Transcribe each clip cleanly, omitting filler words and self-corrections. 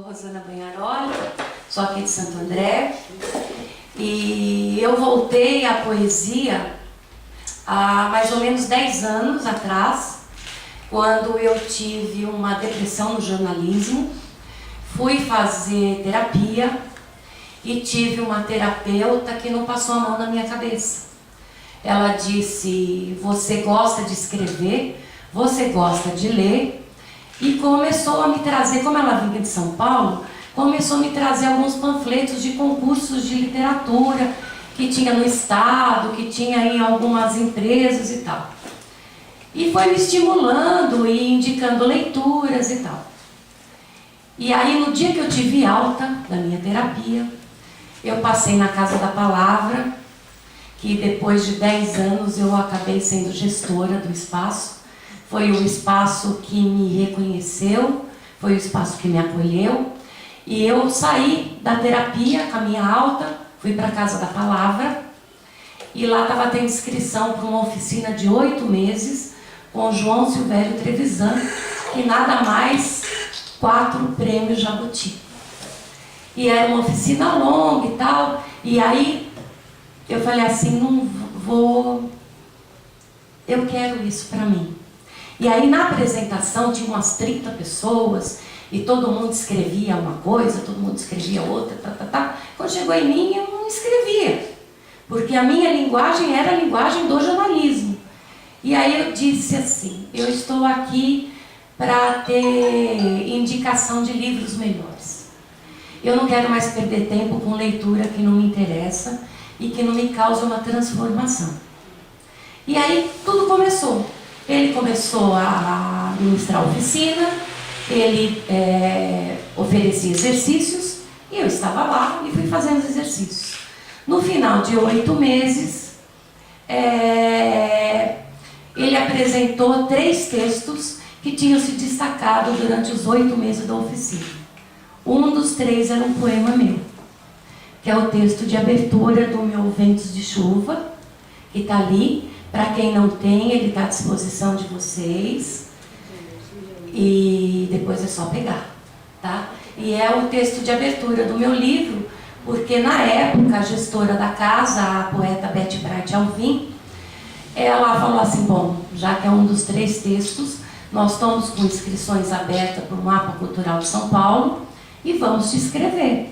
Rosana Banharoli, sou aqui de Santo André e eu voltei à poesia há mais ou menos 10 anos atrás, quando eu tive uma depressão no jornalismo, fui fazer terapia e tive uma terapeuta que não passou a mão na minha cabeça. Ela disse: você gosta de escrever, você gosta de ler, e começou a me trazer, como ela vinha de São Paulo, começou a me trazer alguns panfletos de concursos de literatura que tinha no estado, que tinha em algumas empresas e tal. E foi me estimulando e indicando leituras e tal. E aí, no dia que eu tive alta da minha terapia, eu passei na Casa da Palavra, que depois de 10 anos eu acabei sendo gestora do espaço. Foi o espaço que me reconheceu, foi o espaço que me acolheu. E eu saí da terapia com a minha alta, fui para a Casa da Palavra, e lá estava tendo inscrição para uma oficina de 8 meses com o João Silvério Trevisan, que nada mais 4 prêmios Jabuti. E era uma oficina longa e tal, e aí eu falei assim, não vou, eu quero isso para mim. E aí na apresentação tinha umas 30 pessoas, e todo mundo escrevia uma coisa, todo mundo escrevia outra, Quando chegou em mim, eu não escrevia, porque a minha linguagem era a linguagem do jornalismo. E aí eu disse assim, eu estou aqui para ter indicação de livros melhores. Eu não quero mais perder tempo com leitura que não me interessa e que não me causa uma transformação. E aí tudo começou. Ele começou a ministrar oficina, ele oferecia exercícios, e eu estava lá e fui fazendo os exercícios. No final de 8 meses, ele apresentou 3 textos que tinham se destacado durante os 8 meses da oficina. Um dos 3 era um poema meu, que é o texto de abertura do meu Ventos de Chuva, que está ali. Para quem não tem, ele está à disposição de vocês. E depois é só pegar, tá? E é o texto de abertura do meu livro, porque na época a gestora da casa, a poeta Beth Bright Alvim, ela falou assim, bom, já que é um dos 3 textos, nós estamos com inscrições abertas para o Mapa Cultural de São Paulo e vamos te inscrever.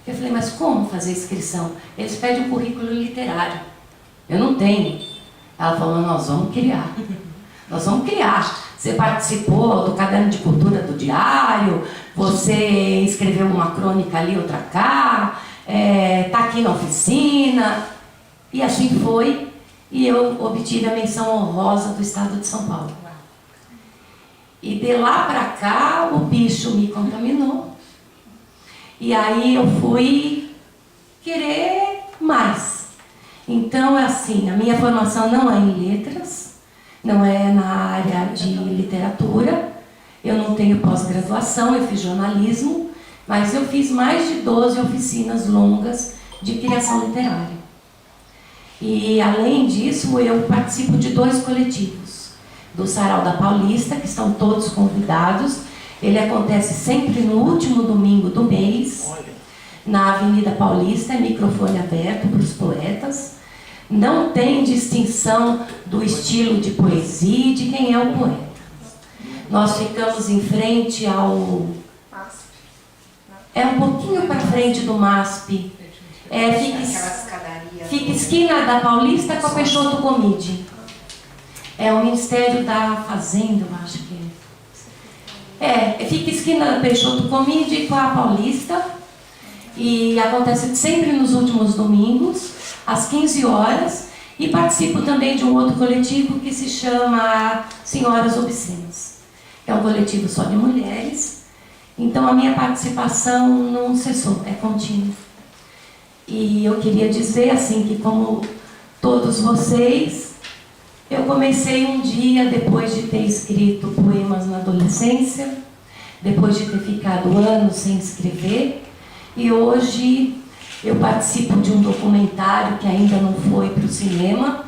Eu falei, mas como fazer inscrição? Eles pedem um currículo literário. Eu não tenho. Ela falou, nós vamos criar. Nós vamos criar. Você participou do caderno de cultura do diário, você escreveu uma crônica ali, outra cá, está aqui na oficina. E assim foi, e eu obtive a menção honrosa do estado de São Paulo. E de lá para cá, o bicho me contaminou. E aí eu fui querer mais. Então, é assim, a minha formação não é em letras, não é na área de literatura, eu não tenho pós-graduação, eu fiz jornalismo, mas eu fiz mais de 12 oficinas longas de criação literária. E, além disso, eu participo de 2 coletivos, do Sarau da Paulista, que estão todos convidados. Ele acontece sempre no último domingo do mês, na Avenida Paulista, é microfone aberto para os poetas. Não tem distinção do estilo de poesia e de quem é o poeta. Nós ficamos em frente ao... É um pouquinho para frente do MASP. Fica esquina da Paulista com a Peixoto Comide. É o Ministério da Fazenda, eu acho que é. Fica esquina da Peixoto Comide com a Paulista. E acontece sempre nos últimos domingos, às 15 horas, e participo também de um outro coletivo que se chama Senhoras Obscenas. É um coletivo só de mulheres, então a minha participação não cessou, é contínua. E eu queria dizer assim que, como todos vocês, eu comecei um dia depois de ter escrito poemas na adolescência, depois de ter ficado anos sem escrever. E hoje eu participo de um documentário que ainda não foi para o cinema,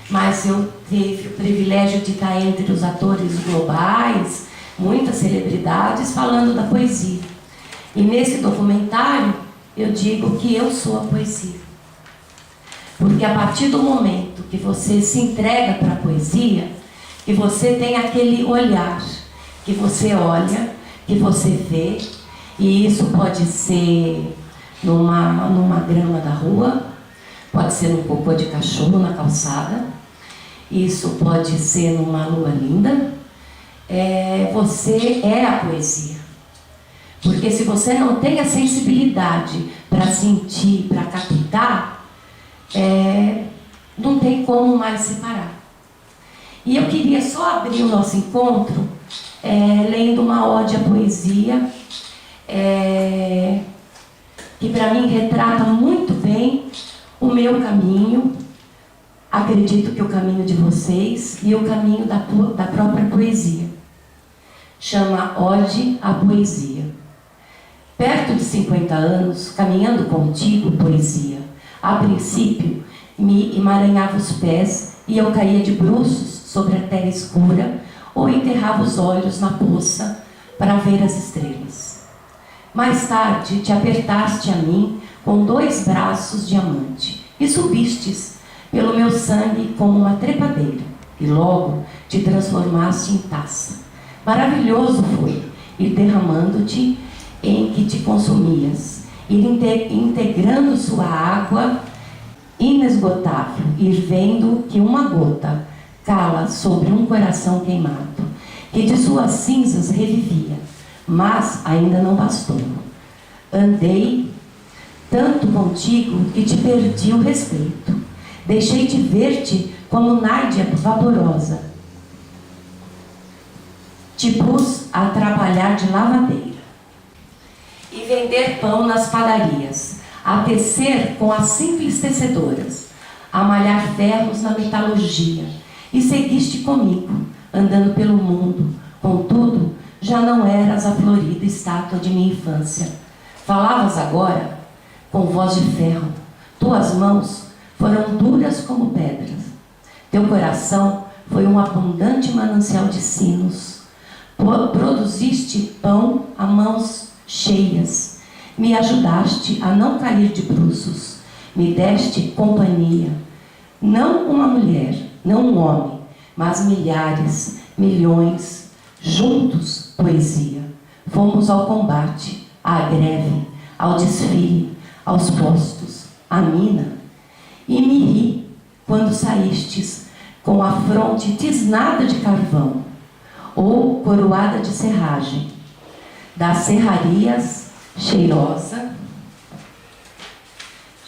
mas eu tive o privilégio de estar entre os atores globais, muitas celebridades, falando da poesia. E nesse documentário eu digo que eu sou a poesia. Porque a partir do momento que você se entrega para a poesia, que você tem aquele olhar, que você olha, que você vê, e isso pode ser numa grama da rua, pode ser num cocô de cachorro na calçada, isso pode ser numa lua linda, você é a poesia. Porque se você não tem a sensibilidade para sentir, para captar, não tem como mais separar. E eu queria só abrir o nosso encontro lendo uma ode à poesia, que para mim retrata muito bem o meu caminho, acredito que o caminho de vocês e o caminho da própria poesia. Chama Ode à Poesia. Perto de 50 anos, caminhando contigo, poesia, a princípio me emaranhava os pés e eu caía de bruços sobre a terra escura ou enterrava os olhos na poça para ver as estrelas. Mais tarde te apertaste a mim com 2 braços diamante e subistes pelo meu sangue como uma trepadeira e logo te transformaste em taça. Maravilhoso foi ir derramando-te em que te consumias, ir integrando sua água inesgotável, ir vendo que uma gota cala sobre um coração queimado, que de suas cinzas revivia, mas ainda não bastou. Andei tanto contigo que te perdi o respeito. Deixei de ver-te como nádia vaporosa. Te pus a trabalhar de lavadeira e vender pão nas padarias, a tecer com as simples tecedoras, a malhar ferros na metalurgia, e seguiste comigo, andando pelo mundo. Contudo, já não eras a florida estátua de minha infância. Falavas agora com voz de ferro. Tuas mãos foram duras como pedras. Teu coração foi um abundante manancial de sinos. Produziste pão a mãos cheias. Me ajudaste a não cair de bruços. Me deste companhia. Não uma mulher, não um homem, mas milhares, milhões, juntos, poesia. Fomos ao combate, à greve, ao desfile, aos postos, à mina. E me ri quando saístes com a fronte tisnada de carvão, ou coroada de serragem, das serrarias cheirosa.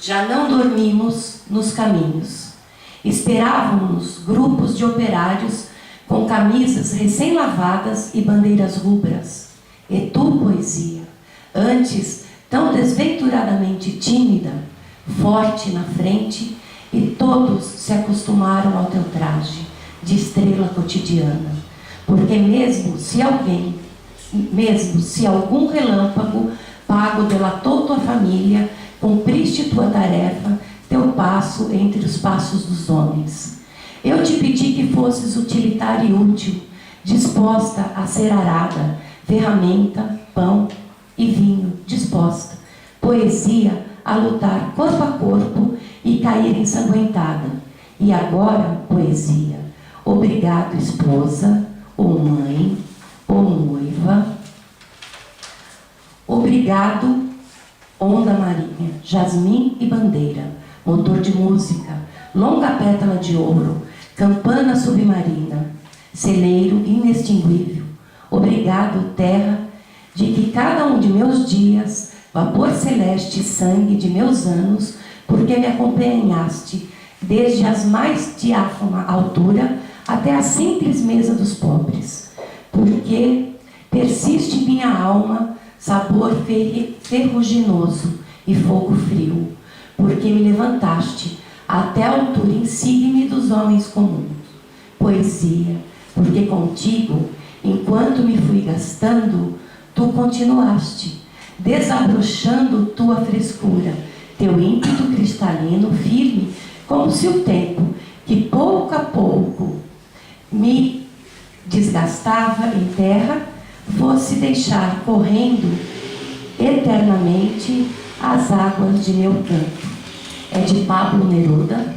Já não dormimos nos caminhos. Esperávamos grupos de operários com camisas recém-lavadas e bandeiras rubras. E tu, poesia, antes tão desventuradamente tímida, forte na frente, e todos se acostumaram ao teu traje de estrela cotidiana. Porque mesmo se algum relâmpago pago delatou tua família, cumpriste tua tarefa, teu passo entre os passos dos homens. Eu te pedi que fosses utilitária e útil, disposta a ser arada, ferramenta, pão e vinho, disposta, poesia a lutar corpo a corpo e cair ensanguentada. E agora, poesia, obrigado, esposa, ou mãe, ou noiva, obrigado, onda marinha, jasmim e bandeira, motor de música, longa pétala de ouro, campana submarina, celeiro inextinguível. Obrigado, terra, de que cada um de meus dias, vapor celeste e sangue de meus anos, porque me acompanhaste desde as mais diáfana altura até a simples mesa dos pobres, porque persiste em minha alma sabor ferruginoso e fogo frio, porque me levantaste até a altura insigne dos homens comuns. Poesia, porque contigo, enquanto me fui gastando, tu continuaste, desabrochando tua frescura, teu ímpeto cristalino firme, como se o tempo, que pouco a pouco me desgastava em terra, fosse deixar correndo eternamente as águas de meu canto. É de Pablo Neruda,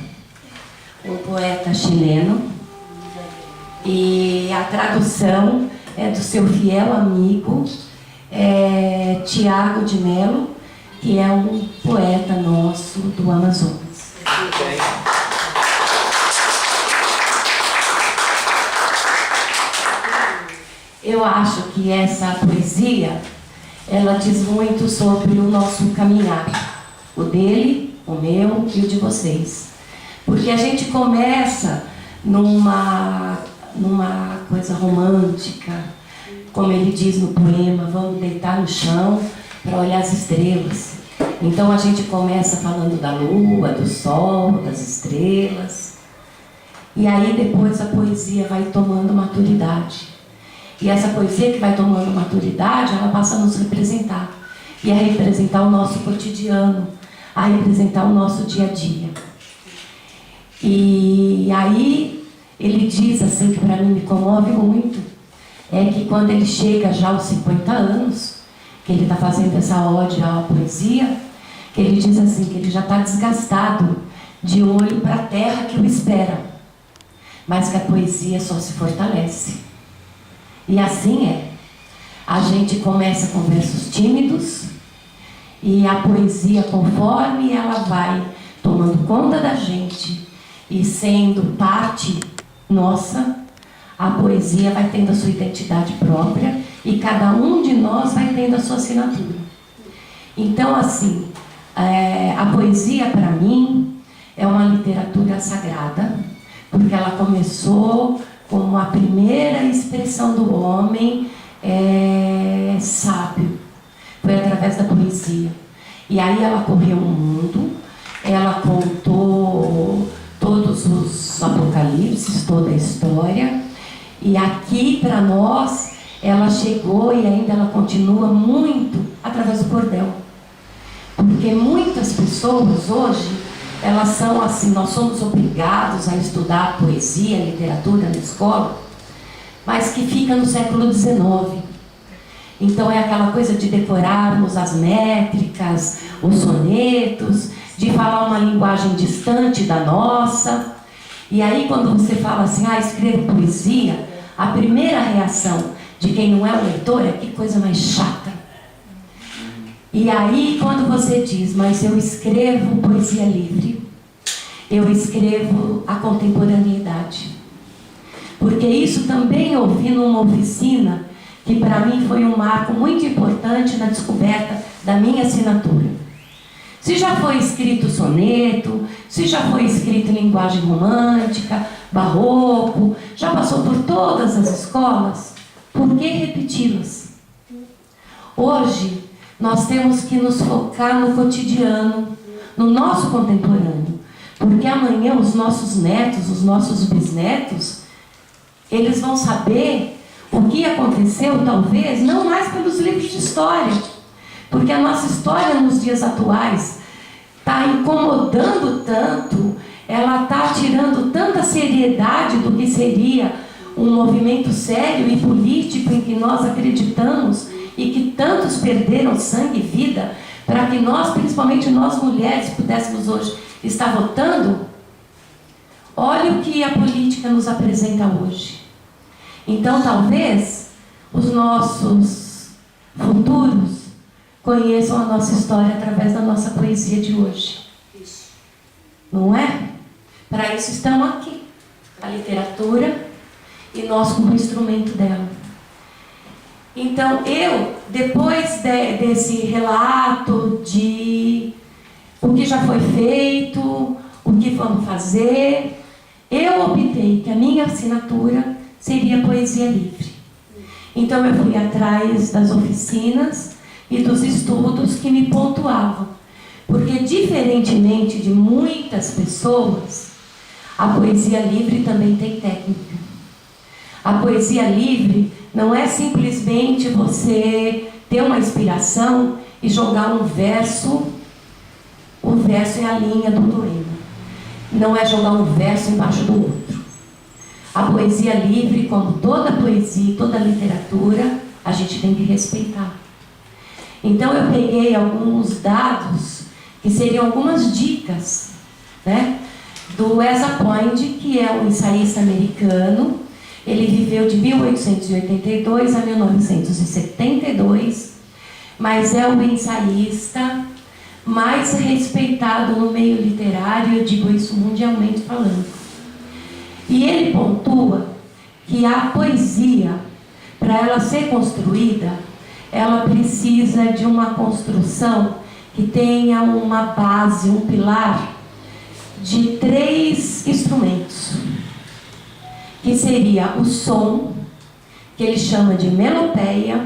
um poeta chileno, e a tradução é do seu fiel amigo Tiago de Mello, que é um poeta nosso do Amazonas. Eu acho que essa poesia, ela diz muito sobre o nosso caminhar, o dele, o meu e o de vocês. Porque a gente começa numa coisa romântica, como ele diz no poema, vamos deitar no chão para olhar as estrelas. Então a gente começa falando da lua, do sol, das estrelas. E aí depois a poesia vai tomando maturidade. E essa poesia que vai tomando maturidade, ela passa a nos representar. E a representar o nosso cotidiano, a representar o nosso dia a dia. E aí ele diz assim, que para mim me comove muito, é que quando ele chega já aos 50 anos, que ele está fazendo essa ode à poesia, que ele diz assim, que ele já está desgastado, de olho para a terra que o espera, mas que a poesia só se fortalece. E assim é. A gente começa com versos tímidos, e a poesia, conforme ela vai tomando conta da gente e sendo parte nossa, a poesia vai tendo a sua identidade própria e cada um de nós vai tendo a sua assinatura. Então, assim, a poesia para mim é uma literatura sagrada, porque ela começou como a primeira expressão do homem sábio. Foi através da poesia. E aí ela correu o mundo, ela contou todos os apocalipses, toda a história. E aqui, para nós, ela chegou e ainda ela continua muito através do cordel. Porque muitas pessoas hoje, elas são assim, nós somos obrigados a estudar poesia, literatura na escola, mas que fica no século XIX. Então é aquela coisa de decorarmos as métricas, os sonetos, de falar uma linguagem distante da nossa. E aí quando você fala assim, escrevo poesia, a primeira reação de quem não é o leitor é que coisa mais chata. E aí quando você diz, mas eu escrevo poesia livre, eu escrevo a contemporaneidade. Porque isso também eu ouvi numa oficina, que para mim foi um marco muito importante na descoberta da minha assinatura. Se já foi escrito soneto, se já foi escrito em linguagem romântica, barroco, já passou por todas as escolas, por que repeti-las? Hoje, nós temos que nos focar no cotidiano, no nosso contemporâneo, porque amanhã os nossos netos, os nossos bisnetos, eles vão saber o que aconteceu, talvez, não mais pelos livros de história, porque a nossa história nos dias atuais está incomodando tanto, ela está tirando tanta seriedade do que seria um movimento sério e político em que nós acreditamos e que tantos perderam sangue e vida para que nós, principalmente nós mulheres, pudéssemos hoje estar votando. Olha o que a política nos apresenta hoje. Então, talvez, os nossos futuros conheçam a nossa história através da nossa poesia de hoje. Não é? Para isso estamos aqui. A literatura e nós como instrumento dela. Então, eu, depois desse relato de o que já foi feito, o que vamos fazer, eu optei que a minha assinatura seria poesia livre. Então eu fui atrás das oficinas e dos estudos que me pontuavam. Porque diferentemente de muitas pessoas, a poesia livre também tem técnica. A poesia livre não é simplesmente você ter uma inspiração e jogar um verso. O verso é a linha do poema. Não é jogar um verso embaixo do outro. A poesia livre, como toda poesia, toda literatura, a gente tem que respeitar. Então eu peguei alguns dados que seriam algumas dicas, né, do Asa Point, que é um ensaísta americano. Ele viveu de 1882 a 1972, mas é o ensaísta mais respeitado no meio literário, eu digo isso mundialmente falando. E ele pontua que a poesia, para ela ser construída, ela precisa de uma construção que tenha uma base, um pilar de 3 instrumentos, que seria o som, que ele chama de melopeia,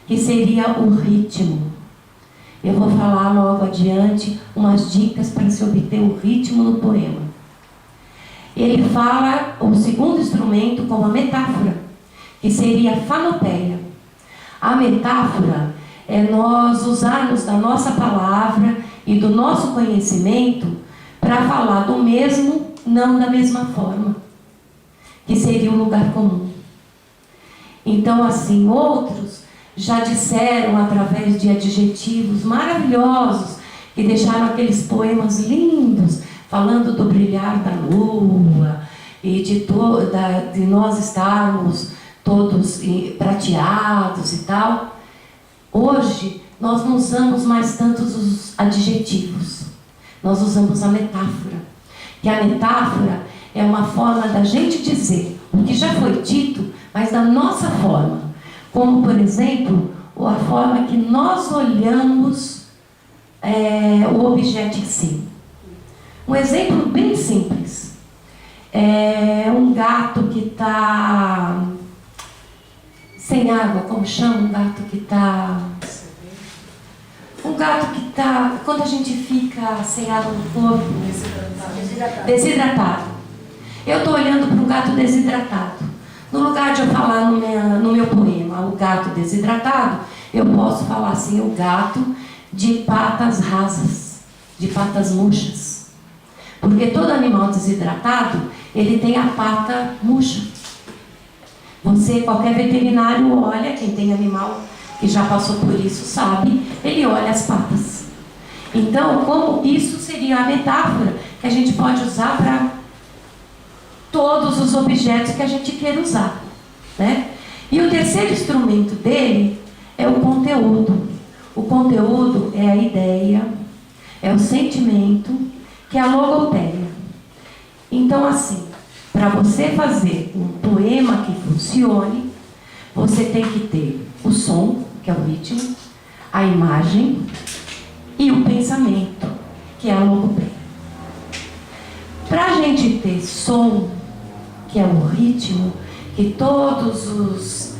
que seria o ritmo. Eu vou falar logo adiante umas dicas para se obter o ritmo no poema. Ele fala o segundo instrumento como a metáfora, que seria a fanopeia. A metáfora é nós usarmos da nossa palavra e do nosso conhecimento para falar do mesmo, não da mesma forma, que seria um lugar comum. Então, assim, outros já disseram através de adjetivos maravilhosos, que deixaram aqueles poemas lindos, falando do brilhar da lua e de nós estarmos todos prateados e tal. Hoje, nós não usamos mais tantos os adjetivos, nós usamos a metáfora. Que a metáfora é uma forma da gente dizer o que já foi dito, mas da nossa forma. Como, por exemplo, a forma que nós olhamos o objeto em si. Um exemplo bem simples. Um gato que está sem água, como chama um gato que está... Um gato que está... Quando a gente fica sem água no corpo... Desidratado. Eu estou olhando para um gato desidratado. No lugar de eu falar no meu poema, o gato desidratado, eu posso falar assim, o gato de patas rasas, de patas murchas. Porque todo animal desidratado, ele tem a pata murcha. Qualquer veterinário olha, quem tem animal que já passou por isso sabe, ele olha as patas. Então, como isso seria a metáfora que a gente pode usar para todos os objetos que a gente queira usar, né? E o terceiro instrumento dele é o conteúdo. O conteúdo é a ideia, é o sentimento, que é a logopeia. Então, assim, para você fazer um poema que funcione, você tem que ter o som, que é o ritmo, a imagem e o pensamento, que é a logopeia. Para a gente ter som, que é o ritmo, que todos os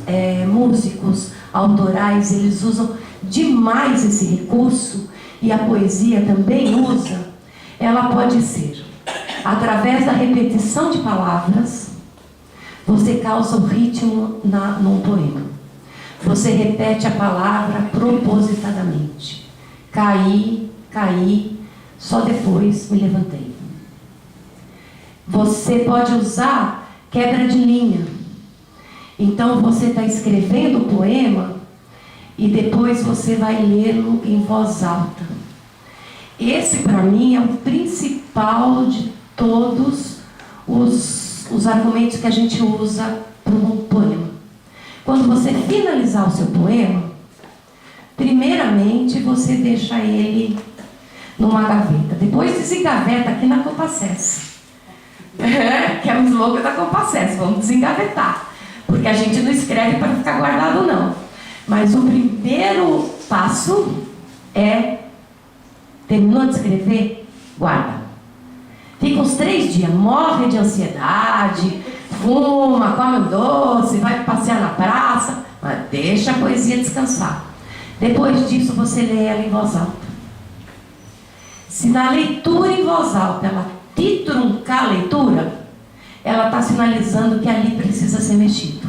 músicos autorais, eles usam demais esse recurso, e a poesia também usa, ela pode ser, através da repetição de palavras, você causa o ritmo num poema. Você repete a palavra propositadamente. Caí, caí, só depois me levantei. Você pode usar quebra de linha. Então você está escrevendo o poema e depois você vai lê-lo em voz alta. Esse, para mim, é o principal de todos os argumentos que a gente usa para um poema. Quando você finalizar o seu poema, primeiramente você deixa ele numa gaveta. Depois desengaveta aqui na Copacess. Que é o slogan da Copacess. Vamos desengavetar. Porque a gente não escreve para ficar guardado, não. Mas o primeiro passo é: terminou de escrever? Guarda. Fica uns 3 dias, morre de ansiedade, fuma, come um doce, vai passear na praça, mas deixa a poesia descansar. Depois disso você lê ela em voz alta. Se na leitura em voz alta ela te truncar a leitura, ela está sinalizando que ali precisa ser mexido.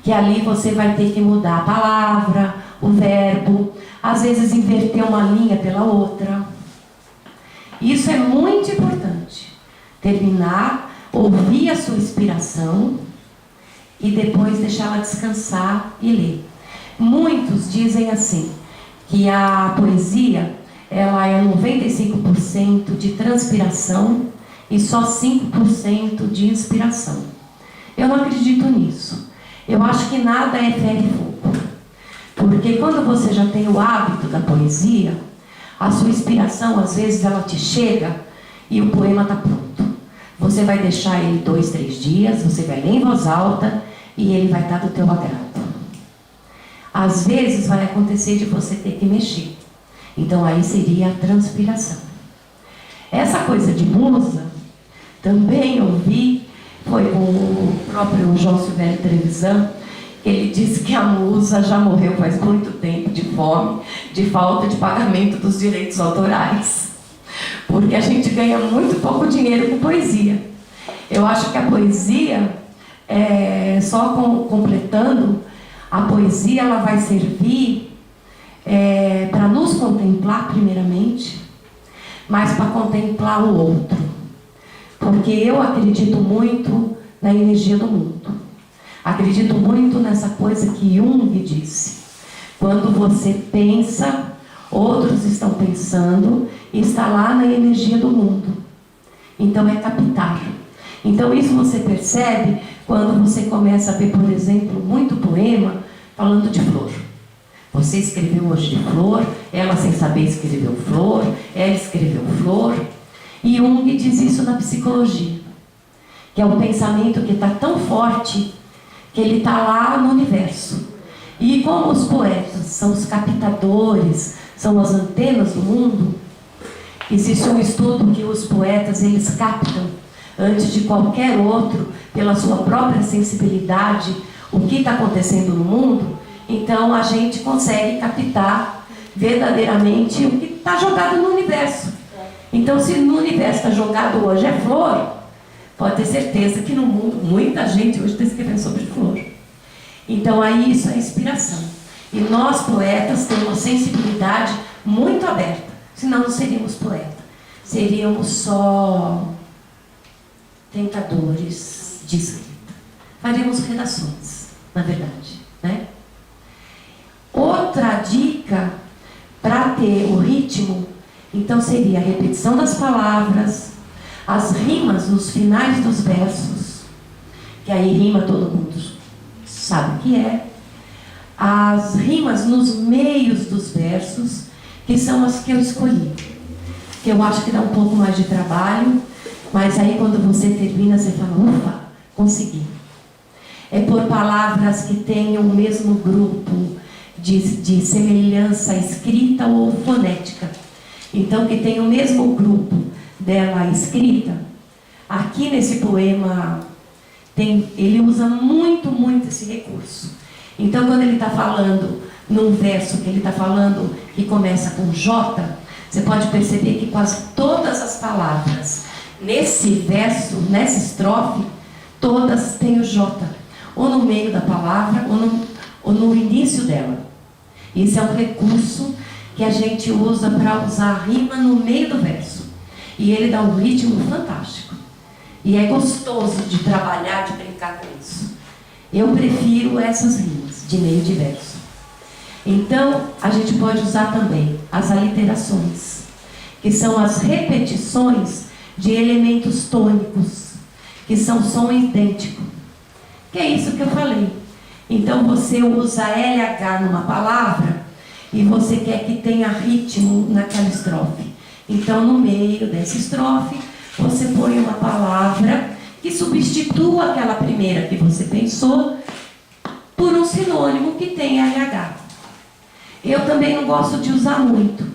Que ali você vai ter que mudar a palavra, o verbo, às vezes inverter uma linha pela outra. Isso é muito importante. Terminar, ouvir a sua inspiração e depois deixá-la descansar e ler. Muitos dizem assim: que a poesia ela é 95% de transpiração e só 5% de inspiração. Eu não acredito nisso. Eu acho que nada é ferro e fogo. Porque quando você já tem o hábito da poesia, a sua inspiração, às vezes, ela te chega e o poema está pronto. Você vai deixar ele 2, 3 dias, você vai ler em voz alta e ele vai estar do teu agrado. Às vezes vai acontecer de você ter que mexer. Então aí seria a transpiração. Essa coisa de musa, também ouvi, foi com o próprio João Silvério Trevisan, que ele disse que a musa já morreu faz muito tempo de fome, de falta de pagamento dos direitos autorais. Porque a gente ganha muito pouco dinheiro com poesia. Eu acho que a poesia, só completando, a poesia ela vai servir para nos contemplar primeiramente, mas para contemplar o outro. Porque eu acredito muito na energia do mundo. Acredito muito nessa coisa que Jung disse. Quando você pensa, outros estão pensando, e está lá na energia do mundo. Então é captar. Então isso você percebe quando você começa a ver, por exemplo, muito poema falando de flor. Você escreveu hoje de flor, ela sem saber escreveu flor, ela escreveu flor. E Jung diz isso na psicologia, que é um pensamento que está tão forte que ele está lá no universo. E como os poetas são os captadores, são as antenas do mundo, existe um estudo que os poetas eles captam antes de qualquer outro, pela sua própria sensibilidade, o que está acontecendo no mundo. Então a gente consegue captar verdadeiramente o que está jogado no universo. Então se no universo está jogado hoje é flor, pode ter certeza que no mundo muita gente hoje está escrevendo sobre flor. Então aí isso é inspiração. E nós poetas temos uma sensibilidade muito aberta, senão não seríamos poetas. Seríamos só tentadores de escrita. Faríamos redações, na verdade, né? Outra dica para ter o ritmo, então seria a repetição das palavras, as rimas nos finais dos versos, que aí rima todo mundo sabe o que é, as rimas nos meios dos versos, que são as que eu escolhi, que eu acho que dá um pouco mais de trabalho, mas aí quando você termina, você fala, ufa, consegui. É por palavras que tenham o mesmo grupo de semelhança escrita ou fonética. Então, que tem o mesmo grupo dela escrita. Aqui nesse poema, ele usa muito esse recurso. Então, quando ele está falando num verso que ele está falando que começa com J, você pode perceber que quase todas as palavras nesse verso, nessa estrofe, todas têm o J, ou no meio da palavra, ou no início dela. Isso é um recurso que a gente usa para usar a rima no meio do verso. E ele dá um ritmo fantástico. E é gostoso de trabalhar, de brincar com isso. Eu prefiro essas rimas, de meio de verso. Então, a gente pode usar também as aliterações, que são as repetições de elementos tônicos, que são som idêntico. Que é isso que eu falei. Então você usa LH numa palavra e você quer que tenha ritmo naquela estrofe. Então no meio dessa estrofe você põe uma palavra que substitua aquela primeira que você pensou por um sinônimo que tem LH. Eu também não gosto de usar muito,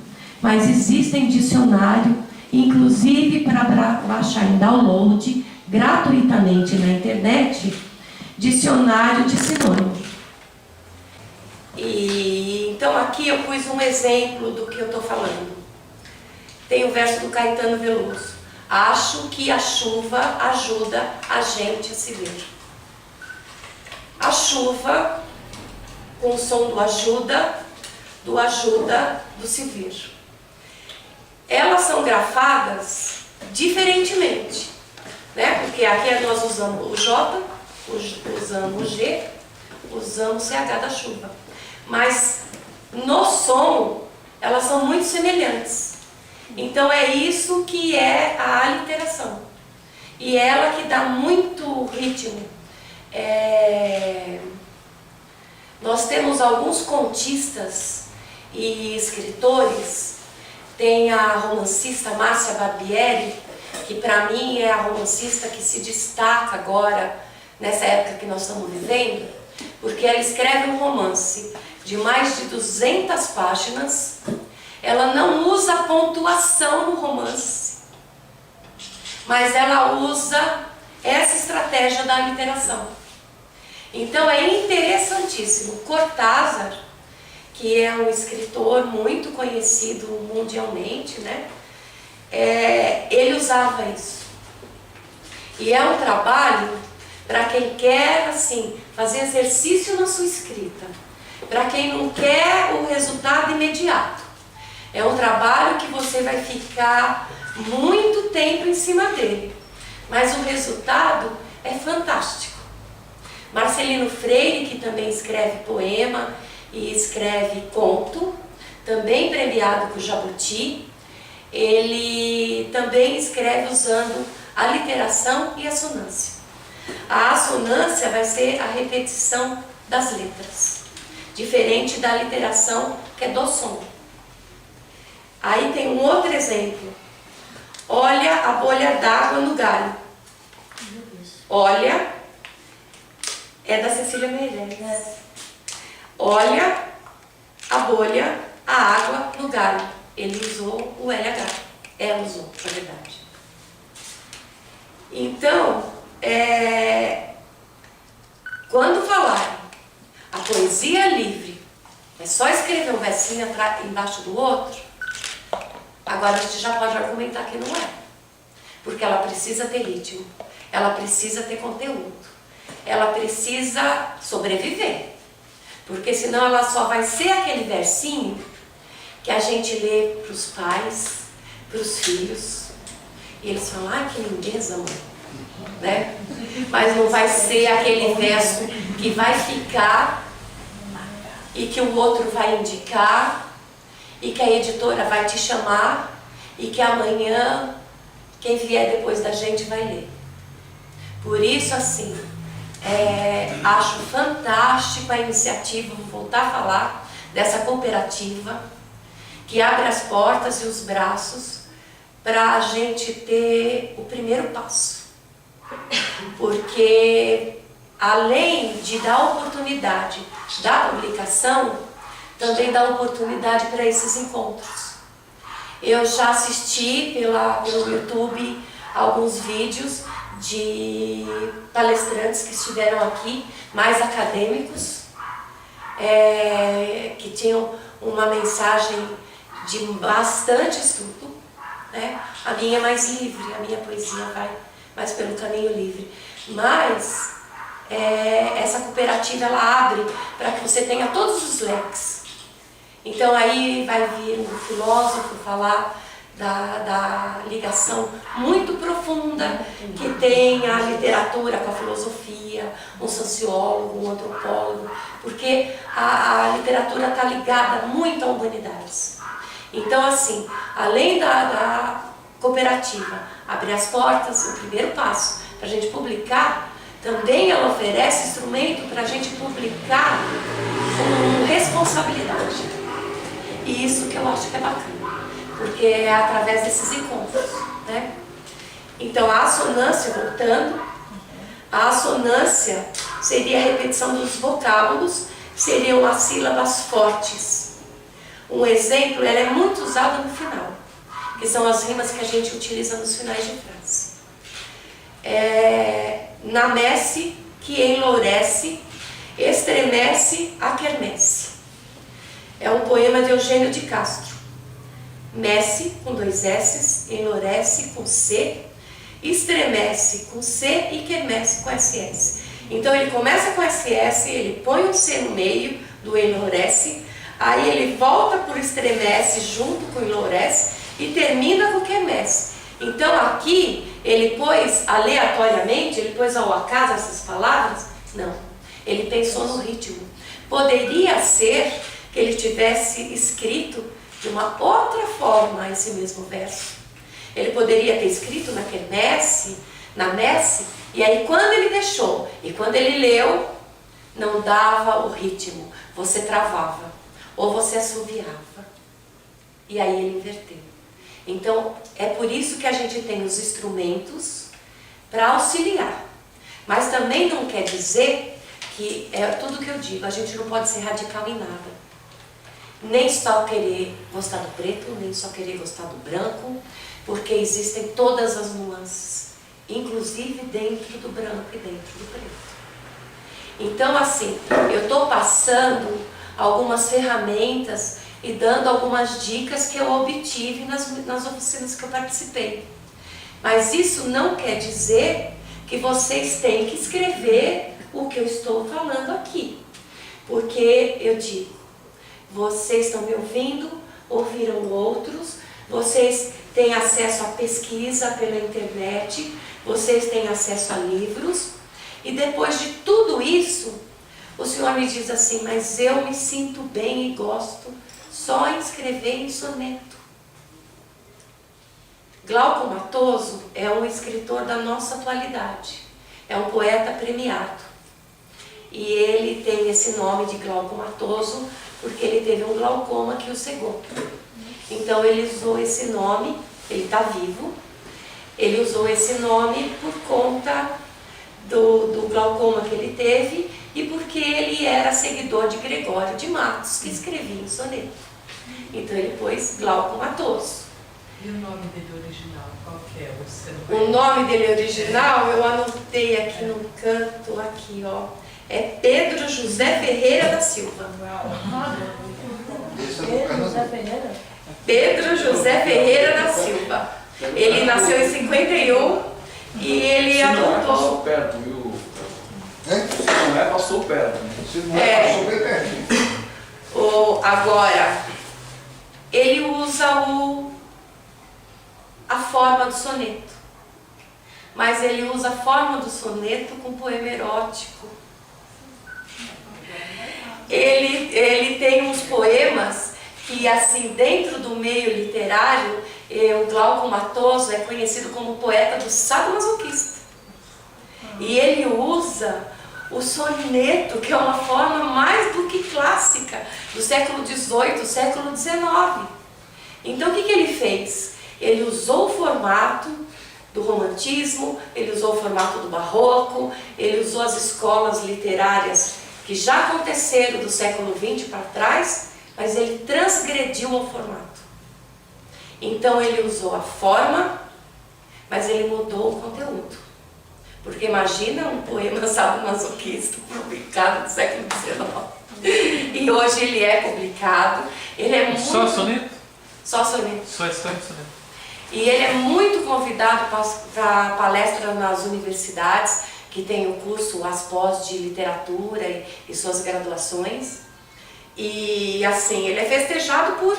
mas existem dicionário, inclusive para baixar em download gratuitamente na internet, dicionário de sinônimo. E então aqui eu pus um exemplo do que eu estou falando. Tem o verso do Caetano Veloso. Acho que a chuva ajuda a gente a se ver. A chuva, com o som do ajuda, do se ver. Elas são grafadas diferentemente, né? Porque aqui nós usamos o J, usamos o G, usamos o CH da chuva. Mas no som elas são muito semelhantes. Então é isso que é a aliteração. E ela que dá muito ritmo. Nós temos alguns contistas e escritores. Tem a romancista Márcia Barbieri, que para mim é a romancista que se destaca agora, nessa época que nós estamos vivendo, porque ela escreve um romance de mais de 200 páginas. Ela não usa pontuação no romance, mas ela usa essa estratégia da aliteração. Então é interessantíssimo. Cortázar, que é um escritor muito conhecido mundialmente, né? Ele usava isso. E é um trabalho para quem quer assim, fazer exercício na sua escrita, para quem não quer o resultado imediato. É um trabalho que você vai ficar muito tempo em cima dele, mas o resultado é fantástico. Marcelino Freire, que também escreve poema e escreve conto, também premiado por Jabuti, ele também escreve usando a literação e a assonância. A assonância vai ser a repetição das letras, diferente da literação, que é do som. Aí tem um outro exemplo. Olha a bolha d'água no galho. Olha, é da Cecília Meirelles. Olha a bolha, a água no galho. Ele usou o LH. Ela usou, na verdade. Então, quando falarem a poesia livre, é só escrever um versinho embaixo do outro, agora a gente já pode argumentar que não é. Porque ela precisa ter ritmo, ela precisa ter conteúdo, ela precisa sobreviver. Porque senão ela só vai ser aquele versinho que a gente lê para os pais, para os filhos, e eles falam, ai, que lindeza, mãe. Né? Mas não vai ser aquele verso que vai ficar e que o outro vai indicar e que a editora vai te chamar e que amanhã quem vier depois da gente vai ler. Por isso, assim, acho fantástico a iniciativa, vou voltar a falar dessa cooperativa que abre as portas e os braços para a gente ter o primeiro passo. Porque além de dar oportunidade da publicação, também dá oportunidade para esses encontros. Eu já assisti pelo YouTube alguns vídeos de palestrantes que estiveram aqui, mais acadêmicos, que tinham uma mensagem de bastante estudo, né? A minha é mais livre, a minha poesia vai mais pelo caminho livre. Mas essa cooperativa ela abre para que você tenha todos os leques. Então aí vai vir um filósofo falar da ligação muito profunda que tem a literatura com a filosofia, um sociólogo, um antropólogo, porque a literatura está ligada muito a humanidades. Então assim, além da cooperativa abrir as portas, o primeiro passo para a gente publicar, também ela oferece instrumento para a gente publicar com responsabilidade. E isso que eu acho que é bacana, porque é através desses encontros, né? Então a assonância, voltando, a assonância seria a repetição dos vocábulos, seriam as sílabas fortes. Um exemplo, ela é muito usada no final, que são as rimas que a gente utiliza nos finais de frase. Na messe que enlourece, estremece a quermesse. É um poema de Eugênio de Castro. Messe, com 2 S's, enlourece com C, estremece com C e quermesse com SS. Então ele começa com SS, ele põe um C no meio do enlourece, aí ele volta por estremece junto com enlourece e termina com quermesse. Então aqui ele pôs aleatoriamente, ele pôs ao acaso essas palavras? Não, ele pensou no ritmo. Poderia ser que ele tivesse escrito de uma outra forma esse mesmo verso. Ele poderia ter escrito na messe, e aí quando ele deixou, e quando ele leu, não dava o ritmo, você travava, ou você assoviava, e aí ele inverteu. Então, é por isso que a gente tem os instrumentos para auxiliar, mas também não quer dizer que, é tudo que eu digo, a gente não pode ser radical em nada. Nem só querer gostar do preto, nem só querer gostar do branco, porque existem todas as nuances, inclusive dentro do branco e dentro do preto. Então, assim, eu estou passando algumas ferramentas e dando algumas dicas que eu obtive nas oficinas que eu participei. Mas isso não quer dizer que vocês têm que escrever o que eu estou falando aqui. Porque eu digo, vocês estão me ouvindo, ouviram outros, vocês têm acesso à pesquisa pela internet, vocês têm acesso a livros, e depois de tudo isso, o Senhor me diz assim, mas eu me sinto bem e gosto só em escrever em soneto. Glauco Matoso é um escritor da nossa atualidade, é um poeta premiado. E ele tem esse nome de Glauco Matoso porque ele teve um glaucoma que o cegou. Então ele usou esse nome, ele está vivo, ele usou esse nome por conta do glaucoma que ele teve e porque ele era seguidor de Gregório de Matos, que escrevia em soneto. Então ele pôs Glauco Matoso. E o nome dele original, qual que é? O nome dele original, eu anotei aqui no canto, aqui ó, é Pedro José Ferreira da Silva. Pedro José Ferreira? Pedro José Ferreira da Silva. Ele nasceu em 51 e ele adotou. Passou perto, viu? Se não é, passou perto. Se não é, passou bem pertinho. Agora, ele usa a forma do soneto. Mas ele usa a forma do soneto com poema erótico. Ele tem uns poemas que, assim, dentro do meio literário, o Glauco Matoso é conhecido como poeta do sadomasoquista. E ele usa o soneto, que é uma forma mais do que clássica, do século XVIII, século XIX. Então, o que ele fez? Ele usou o formato do romantismo, ele usou o formato do barroco, ele usou as escolas literárias que já aconteceram do século XX para trás, mas ele transgrediu o formato. Então ele usou a forma, mas ele mudou o conteúdo. Porque imagina um poema sadomasoquista publicado no século XIX. E hoje ele é publicado. Ele é muito... Só soneto? Só soneto. Só história de soneto. E ele é muito convidado para palestras nas universidades, que tem o curso, as pós de literatura e suas graduações. E assim, ele é festejado por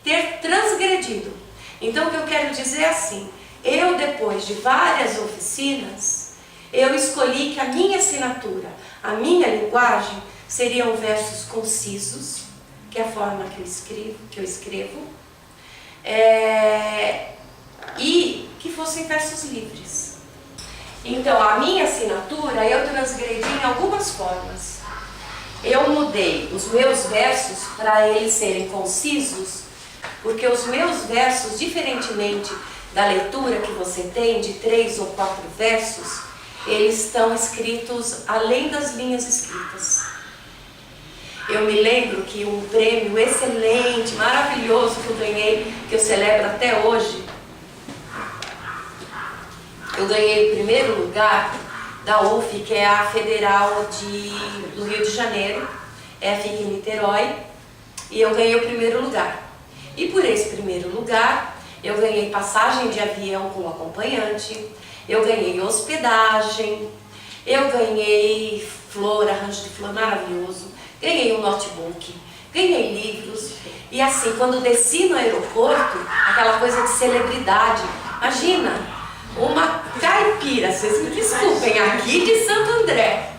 ter transgredido. Então o que eu quero dizer é assim, eu depois de várias oficinas, eu escolhi que a minha assinatura, a minha linguagem, seriam versos concisos, que é a forma que eu escrevo, e que fossem versos livres. Então a minha assinatura eu transgredi em algumas formas. Eu mudei os meus versos para eles serem concisos, porque os meus versos, diferentemente da leitura que você tem de 3 ou 4 versos, eles estão escritos além das linhas escritas. Eu me lembro que um prêmio excelente, maravilhoso que eu ganhei, que eu celebro até hoje, eu ganhei o primeiro lugar da UF, que é a Federal do Rio de Janeiro, fica em Niterói, e eu ganhei o primeiro lugar. E por esse primeiro lugar, eu ganhei passagem de avião com acompanhante, eu ganhei hospedagem, eu ganhei flor, arranjo de flor maravilhoso, ganhei um notebook, ganhei livros, e assim, quando desci no aeroporto, aquela coisa de celebridade, imagina, uma caipira, vocês me desculpem, aqui de Santo André,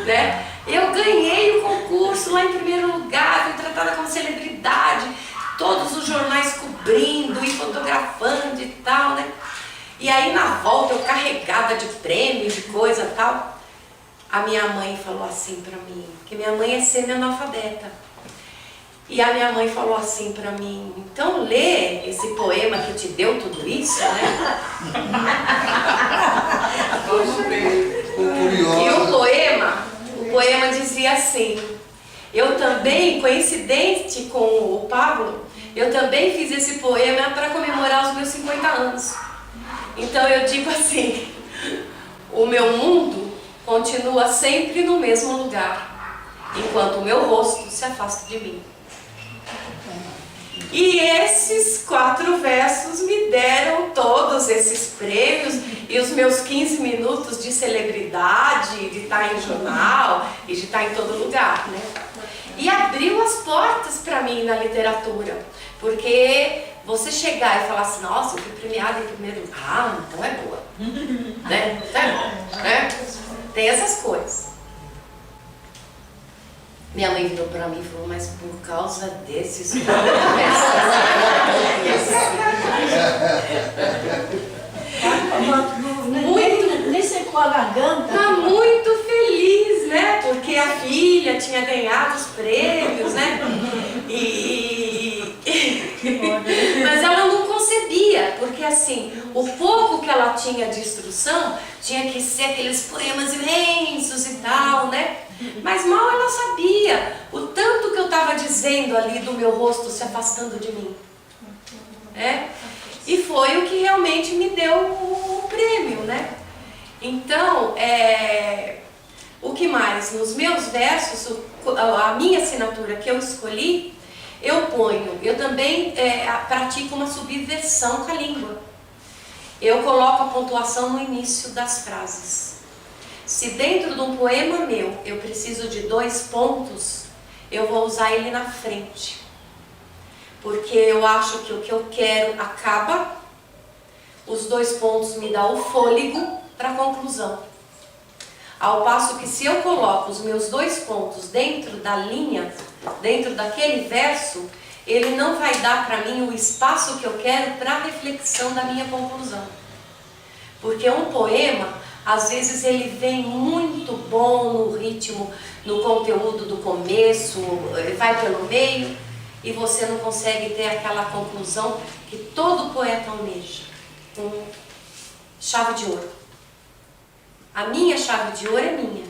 né? Eu ganhei o concurso lá em primeiro lugar, fui tratada como celebridade, todos os jornais cobrindo e fotografando e tal, né? E aí na volta eu carregada de prêmio, de coisa e tal, a minha mãe falou assim pra mim, que minha mãe é semi-analfabeta. E a minha mãe falou assim pra mim, então lê esse poema que te deu tudo isso, né? E o poema dizia assim, eu também, coincidente com o Pablo, eu também fiz esse poema para comemorar os meus 50 anos. Então eu digo assim, o meu mundo continua sempre no mesmo lugar, enquanto o meu rosto se afasta de mim. E esses 4 versos me deram todos esses prêmios e os meus 15 minutos de celebridade, de estar em jornal e de estar em todo lugar, né? E abriu as portas para mim na literatura, porque você chegar e falar assim, nossa, eu fui premiada em primeiro lugar, então é boa, né? Então é bom, né? Tem essas coisas. Minha mãe virou pra mim e falou, mas por causa desses muito, nem secou a garganta. tá muito feliz, né? Porque a filha tinha ganhado os prêmios, né? Mas ela não concebia, porque assim, o pouco que ela tinha de instrução tinha que ser aqueles poemas imensos e tal, né? Mas mal ela sabia o tanto que eu estava dizendo ali do meu rosto se afastando de mim. E foi o que realmente me deu o prêmio, né? Então, o que mais? Nos meus versos, a minha assinatura que eu escolhi, eu também pratico uma subversão com a língua. Eu coloco a pontuação no início das frases. Se dentro de um poema meu eu preciso de 2 pontos, eu vou usar ele na frente. Porque eu acho que o que eu quero acaba, os 2 pontos me dão o fôlego para a conclusão. Ao passo que se eu coloco os meus 2 pontos dentro da linha, dentro daquele verso, ele não vai dar para mim o espaço que eu quero para a reflexão da minha conclusão. Porque um poema, às vezes ele vem muito bom no ritmo, no conteúdo do começo, vai pelo meio e você não consegue ter aquela conclusão que todo poeta almeja, com chave de ouro. A minha chave de ouro é minha.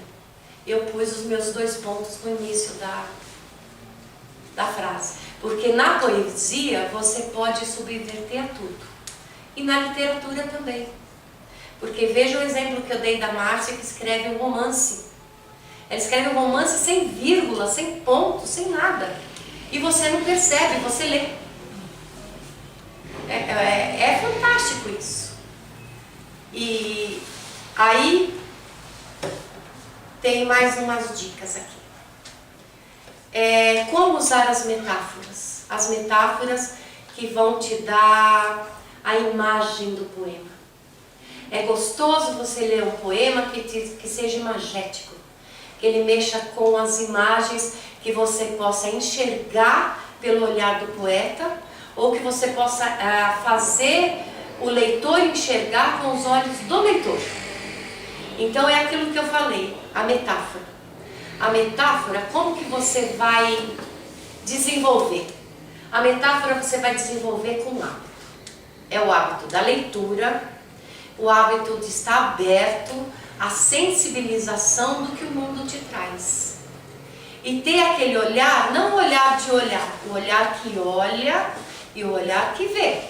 Eu pus os meus 2 pontos no início da frase. Porque na poesia você pode subverter a tudo. E na literatura também. Porque veja o exemplo que eu dei da Márcia, que escreve um romance. Ela escreve um romance sem vírgula, sem ponto, sem nada. E você não percebe, você lê. É fantástico isso. E aí tem mais umas dicas aqui. Como usar as metáforas. As metáforas que vão te dar a imagem do poema. É gostoso você ler um poema que seja imagético, que ele mexa com as imagens, que você possa enxergar pelo olhar do poeta, ou que você possa fazer o leitor enxergar com os olhos do leitor. Então é aquilo que eu falei, a metáfora. A metáfora, como que você vai desenvolver? A metáfora você vai desenvolver com o hábito. É o hábito da leitura, o hábito de estar aberto à sensibilização do que o mundo te traz. E ter aquele olhar, não o olhar de olhar, o olhar que olha e o olhar que vê.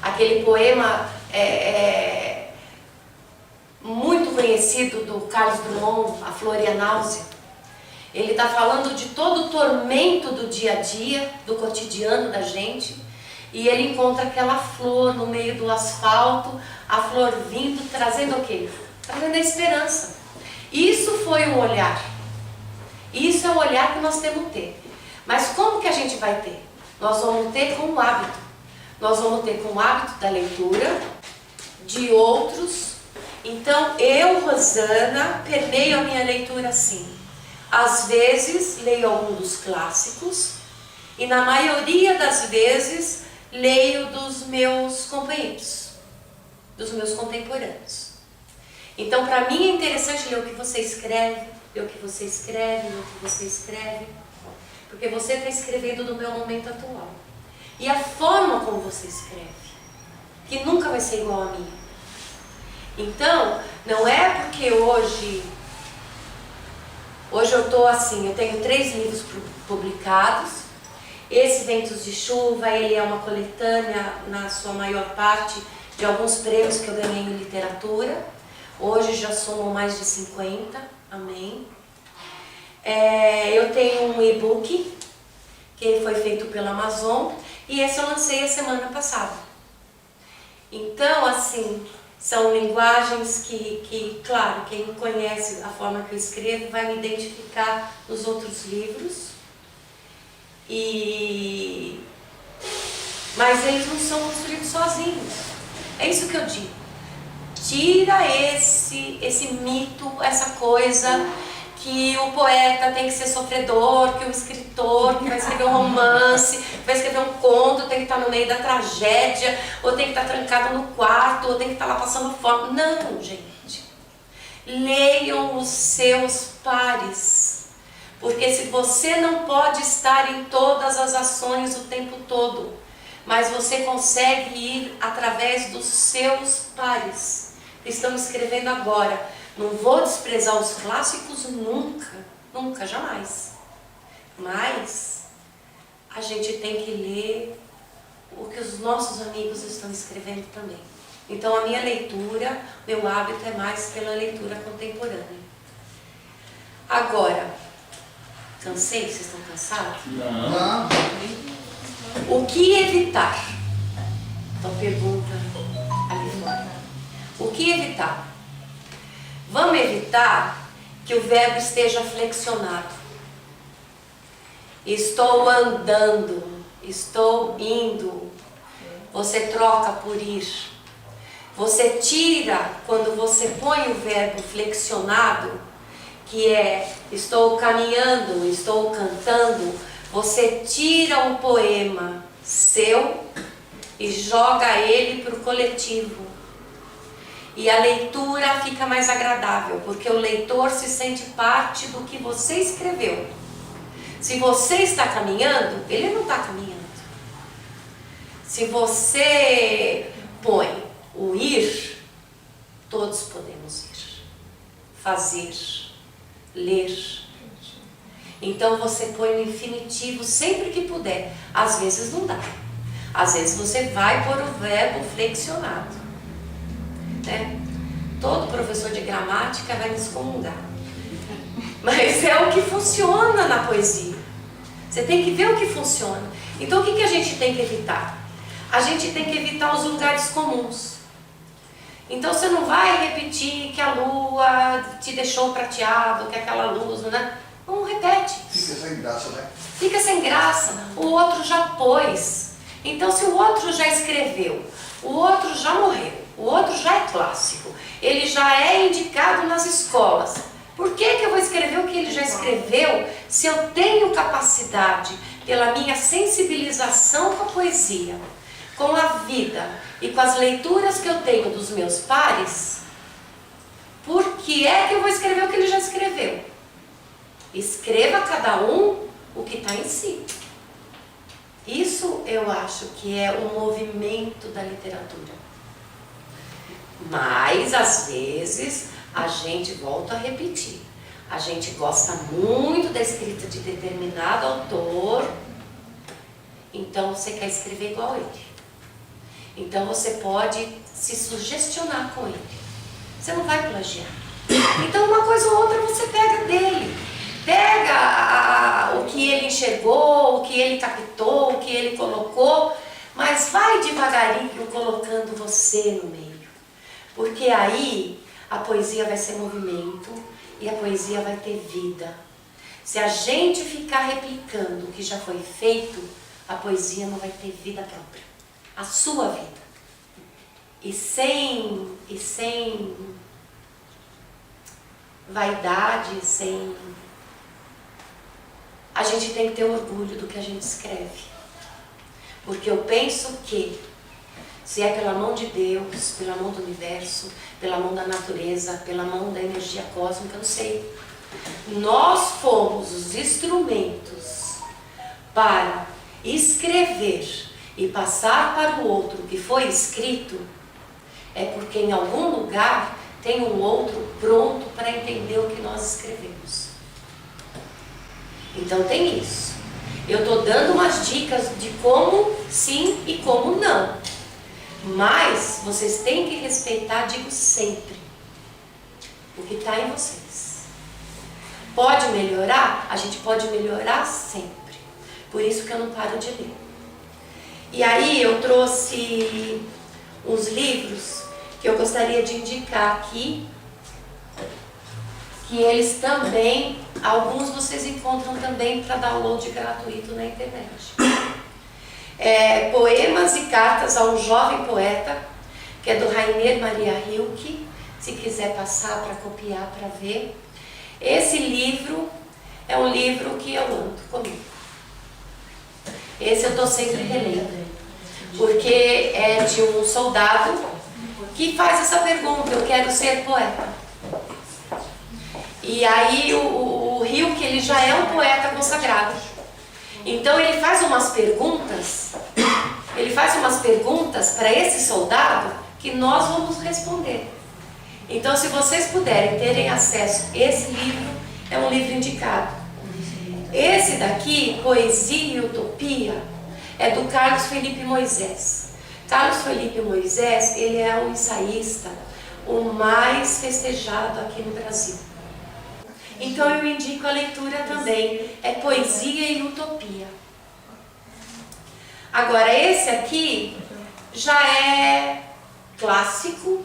Aquele poema muito conhecido do Carlos Drummond, A Flor e a Náusea. Ele está falando de todo o tormento do dia a dia, do cotidiano da gente, e ele encontra aquela flor no meio do asfalto, a flor vindo, trazendo o quê? Trazendo a esperança. Isso foi um olhar. Isso é o olhar que nós temos que ter. Mas como que a gente vai ter? Nós vamos ter com o hábito. Nós vamos ter com o hábito da leitura, de outros. Então, eu, Rosana, permeio a minha leitura assim. Às vezes, leio algum dos clássicos E na maioria das vezes, leio dos meus companheiros, dos meus contemporâneos. Então, para mim é interessante ler o que você escreve, ler o que você escreve, ler o que você escreve, porque você está escrevendo do meu momento atual. E a forma como você escreve, que nunca vai ser igual a minha. Então, não é porque hoje eu estou assim, eu tenho 3 livros publicados. Esse Ventos de Chuva, ele é uma coletânea, na sua maior parte, de alguns prêmios que eu ganhei em literatura. Hoje já somam mais de 50, amém. Eu tenho um e-book, que foi feito pela Amazon, e esse eu lancei a semana passada. Então, assim, são linguagens que, claro, quem conhece a forma que eu escrevo vai me identificar nos outros livros. Mas eles não são construídos sozinhos. É isso que eu digo. Tira esse mito, essa coisa que o poeta tem que ser sofredor, que o escritor que vai escrever um romance, vai escrever um conto, tem que estar no meio da tragédia, ou tem que estar trancado no quarto, ou tem que estar lá passando fome. Não, gente. Leiam os seus pares. Porque se você não pode estar em todas as ações o tempo todo, mas você consegue ir através dos seus pares que estão escrevendo agora. Não vou desprezar os clássicos nunca, nunca, jamais. Mas a gente tem que ler o que os nossos amigos estão escrevendo também. Então a minha leitura, meu hábito é mais pela leitura contemporânea. Agora, cansei? Vocês estão cansados? Não. O que evitar? Então pergunta ali fora. O que evitar? Vamos evitar que o verbo esteja flexionado. Estou andando, estou indo. Você troca por ir. Você tira, quando você põe o verbo flexionado, que é estou caminhando, estou cantando, você tira o poema seu e joga ele para o coletivo. E a leitura fica mais agradável, porque o leitor se sente parte do que você escreveu. Se você está caminhando, ele não está caminhando. Se você põe o ir, todos podemos ir, fazer, ler. Então você põe no infinitivo sempre que puder. Às vezes não dá. Às vezes você vai pôr o verbo flexionado. Né? Todo professor de gramática vai me excomungar. Mas é o que funciona na poesia. Você tem que ver o que funciona. Então o que a gente tem que evitar? A gente tem que evitar os lugares comuns. Então você não vai repetir que a lua te deixou prateado, que aquela luz, né? Não repete. Fica sem graça, né? Fica sem graça. O outro já pôs. Então se o outro já escreveu, o outro já morreu, o outro já é clássico, ele já é indicado nas escolas. Por que eu vou escrever o que ele já escreveu se eu tenho capacidade, pela minha sensibilização com a poesia, com a vida e com as leituras que eu tenho dos meus pares? Por que é que eu vou escrever o que ele já escreveu? Escreva cada um o que está em si. Isso eu acho que é o movimento da literatura. Mas, às vezes, a gente volta a repetir. A gente gosta muito da escrita de determinado autor, então você quer escrever igual a ele. Então você pode se sugestionar com ele. Você não vai plagiar. Então uma coisa ou outra você pega dele. Pega o que ele enxergou, o que ele captou, o que ele colocou, mas vai devagarinho colocando você no meio. Porque aí a poesia vai ser movimento e a poesia vai ter vida. Se a gente ficar replicando o que já foi feito, a poesia não vai ter vida própria. A sua vida. E sem vaidade, sem a gente tem que ter orgulho do que a gente escreve. Porque eu penso que, se é pela mão de Deus, pela mão do universo, pela mão da natureza, pela mão da energia cósmica, eu não sei. Nós fomos os instrumentos para escrever e passar para o outro o que foi escrito, é porque em algum lugar tem um outro pronto para entender o que nós escrevemos. Então tem isso. Eu estou dando umas dicas de como sim e como não. Mas vocês têm que respeitar, digo sempre, o que está em vocês. Pode melhorar? A gente pode melhorar sempre. Por isso que eu não paro de ler. E aí eu trouxe uns livros que eu gostaria de indicar aqui, que eles também, alguns vocês encontram também para download gratuito na internet. Poemas e Cartas a um Jovem Poeta, que é do Rainer Maria Rilke, se quiser passar para copiar, para ver. Esse livro é um livro que eu ando comigo. Esse eu estou sempre relendo, porque é de um soldado que faz essa pergunta: eu quero ser poeta. E aí o Rilke, ele já é um poeta consagrado. Então ele faz umas perguntas para esse soldado que nós vamos responder. Então, se vocês puderem terem acesso a esse livro, é um livro indicado. Esse daqui, Poesia e Utopia, é do Carlos Felipe Moisés. Carlos Felipe Moisés, ele é um ensaísta, o mais festejado aqui no Brasil. Então eu indico a leitura também, é Poesia e Utopia. Agora esse aqui já é clássico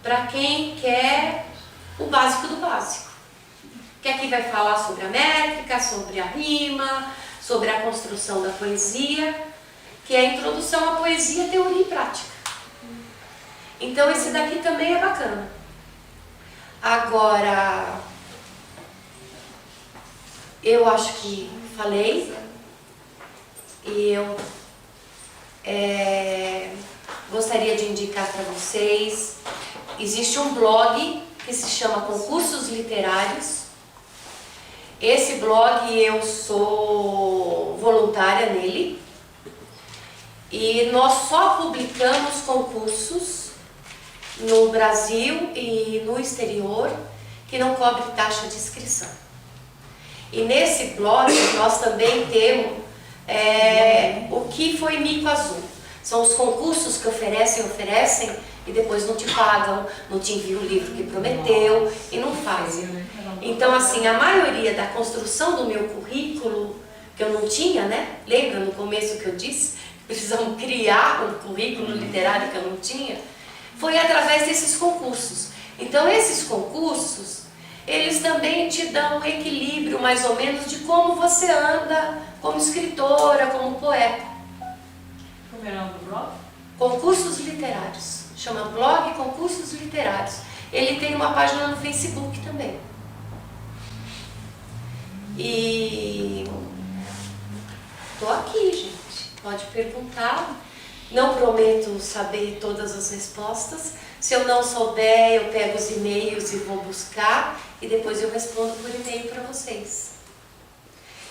para quem quer o básico do básico. Que aqui vai falar sobre a métrica, sobre a rima, sobre a construção da poesia, que é a introdução à poesia, teoria e prática. Então esse daqui também é bacana. Agora, eu acho que falei, e eu gostaria de indicar para vocês, existe um blog que se chama Concursos Literários. Esse blog eu sou voluntária nele, e nós só publicamos concursos no Brasil e no exterior que não cobre taxa de inscrição. E nesse blog nós também temos o que foi Mico Azul. São os concursos que oferecem e depois não te pagam, não te enviam o livro que prometeu e não fazem. Então, assim, a maioria da construção do meu currículo, que eu não tinha, né? Lembra no começo que eu disse? Precisamos criar um currículo literário que eu não tinha. Foi através desses concursos. Então, esses concursos, eles também te dão um equilíbrio, mais ou menos, de como você anda como escritora, como poeta. Como é o nome do blog? Concursos Literários. Chama Blog Concursos Literários. Ele tem uma página no Facebook também. E tô aqui, gente. Pode perguntar. Não prometo saber todas as respostas. Se eu não souber, eu pego os e-mails e vou buscar, e depois eu respondo por e-mail para vocês.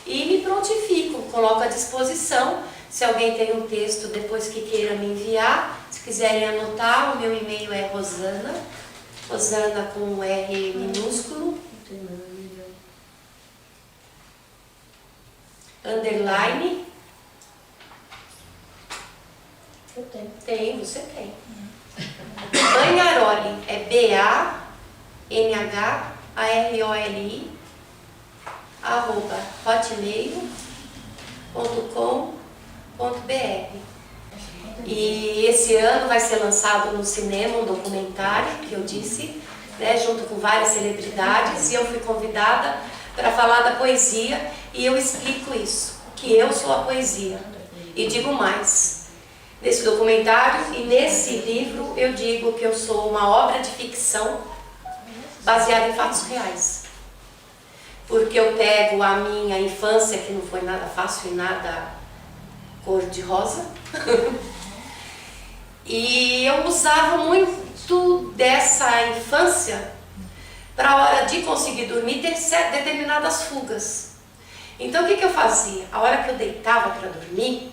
E me prontifico, coloco à disposição. Se alguém tem um texto depois que queira me enviar, se quiserem anotar, o meu e-mail é Rosana com R minúsculo, underline. Eu tenho. Tem, você tem. Bagnaroli, é BANHAROLI, @hotmail.com.br. E esse ano vai ser lançado no cinema um documentário, que eu disse, né, junto com várias celebridades, e eu fui convidada para falar da poesia, e eu explico isso, que eu sou a poesia. E digo mais, nesse documentário e nesse livro eu digo que eu sou uma obra de ficção baseada em fatos reais. porque eu pego a minha infância, que não foi nada fácil e nada cor-de-rosa, e eu usava muito dessa infância para a hora de conseguir dormir ter determinadas fugas. Então o que eu fazia? A hora que eu deitava para dormir,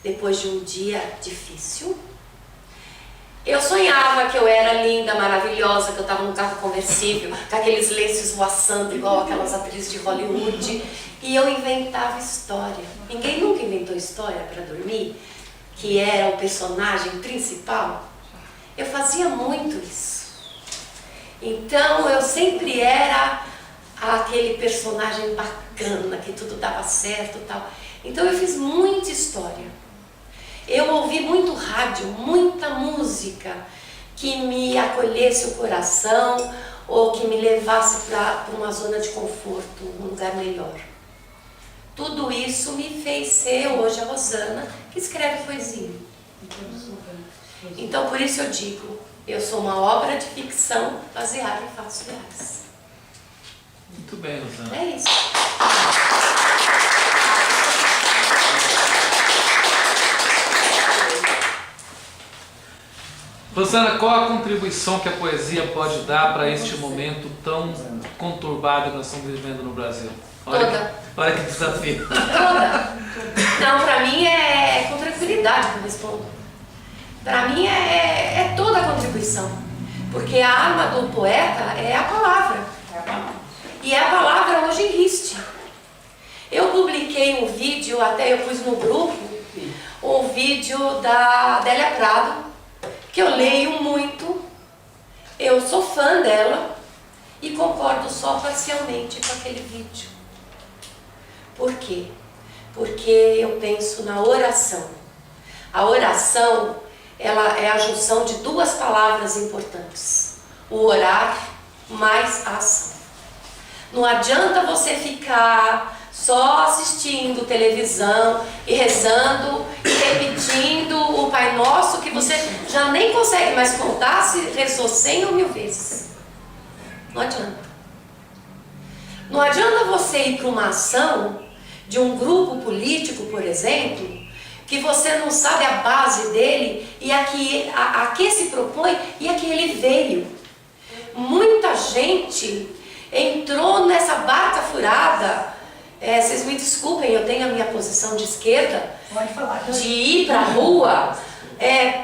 depois de um dia difícil, eu sonhava que eu era linda, maravilhosa, que eu estava num carro conversível, com aqueles lenços voaçando igual aquelas atrizes de Hollywood, e eu inventava história. Ninguém nunca inventou história para dormir, que era o personagem principal. Eu fazia muito isso. Então eu sempre era aquele personagem bacana, que tudo dava certo e tal. Então eu fiz muita história. Eu ouvi muito rádio, muita música que me acolhesse o coração ou que me levasse para uma zona de conforto, um lugar melhor. Tudo isso me fez ser hoje a Rosana, que escreve poesia. Então por isso eu digo, eu sou uma obra de ficção baseada em fatos reais. Muito bem, Rosana. É isso. Rosana, qual a contribuição que a poesia pode dar para este momento tão conturbado que nós estamos vivendo no Brasil? Olha que desafio. Toda. Não, para mim é com tranquilidade que eu respondo. Para mim é toda a contribuição. Porque a arma do poeta é a palavra. E a palavra hoje existe. Eu publiquei um vídeo, até eu pus no grupo, um vídeo da Adélia Prado, que eu leio muito, eu sou fã dela e concordo só parcialmente com aquele vídeo. Por quê? Porque eu penso na oração. A oração, ela é a junção de duas palavras importantes: o orar mais a ação. Não adianta você ficar só assistindo televisão e rezando e repetindo o Pai Nosso, que você já nem consegue mais contar se rezou 100 ou 1000 vezes. Não adianta. Não adianta você ir para uma ação de um grupo político, por exemplo, que você não sabe a base dele e a que se propõe e a que ele veio. Muita gente entrou nessa barca furada. Vocês me desculpem, eu tenho a minha posição de esquerda, de ir para a rua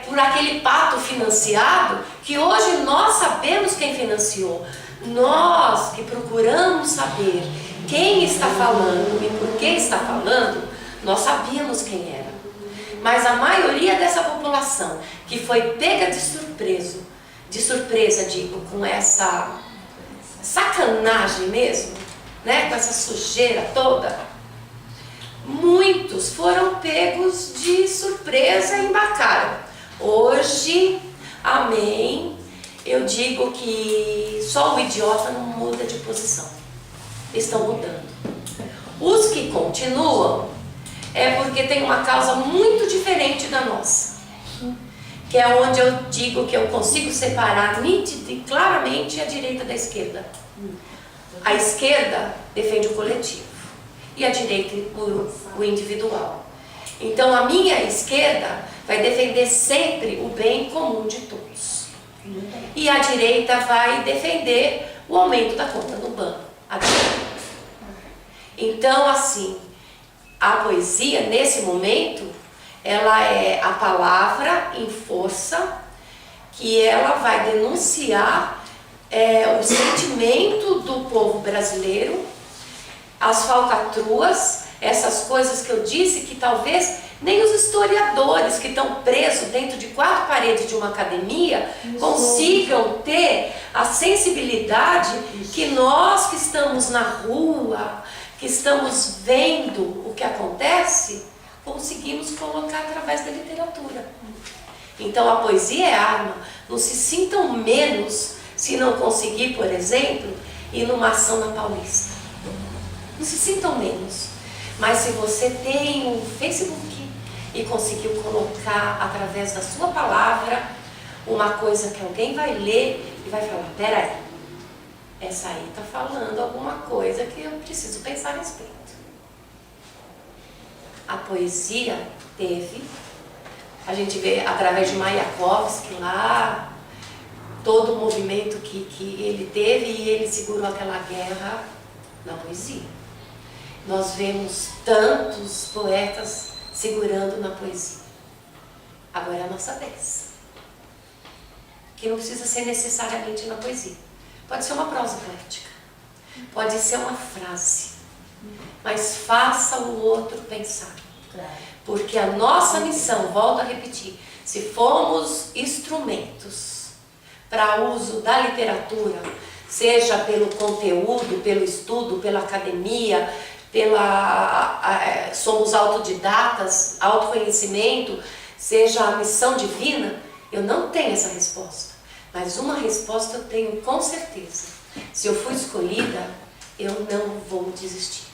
por aquele pacto financiado, que hoje nós sabemos quem financiou. Nós que procuramos saber quem está falando e por que está falando, nós sabíamos quem era. Mas a maioria dessa população que foi pega de surpresa, digo, com essa sacanagem mesmo, né, com essa sujeira toda, muitos foram pegos de surpresa e embarcaram. Hoje, amém, eu digo que só o idiota não muda de posição. Estão mudando. Os que continuam é porque tem uma causa muito diferente da nossa, que é onde eu digo que eu consigo separar nítida e claramente a direita da esquerda. A esquerda defende o coletivo e a direita o individual. Então a minha esquerda vai defender sempre o bem comum de todos. E a direita vai defender o aumento da conta no banco. Então, assim, a poesia, nesse momento, ela é a palavra em força, que ela vai denunciar o sentimento do povo brasileiro, as falcatruas, essas coisas que eu disse que talvez nem os historiadores que estão presos dentro de 4 paredes de uma academia consigam ter a sensibilidade que nós que estamos na rua, que estamos vendo o que acontece, conseguimos colocar através da literatura. Então a poesia é arma. Não se sintam menos se não conseguir, por exemplo, ir numa ação na Paulista. Não se sintam menos. Mas se você tem um Facebook e conseguiu colocar através da sua palavra uma coisa que alguém vai ler e vai falar: peraí, essa aí está falando alguma coisa que eu preciso pensar a respeito. A poesia teve, a gente vê através de Mayakovsky lá, todo o movimento que ele teve e ele segurou aquela guerra na poesia. Nós vemos tantos poetas segurando na poesia. Agora é a nossa vez. Que não precisa ser necessariamente na poesia. Pode ser uma prosa poética. Pode ser uma frase. Mas faça o outro pensar. Porque a nossa missão, volto a repetir, se formos instrumentos para uso da literatura, seja pelo conteúdo, pelo estudo, pela academia, somos autodidatas, autoconhecimento, seja a missão divina, eu não tenho essa resposta. Mas uma resposta eu tenho com certeza. Se eu fui escolhida, eu não vou desistir.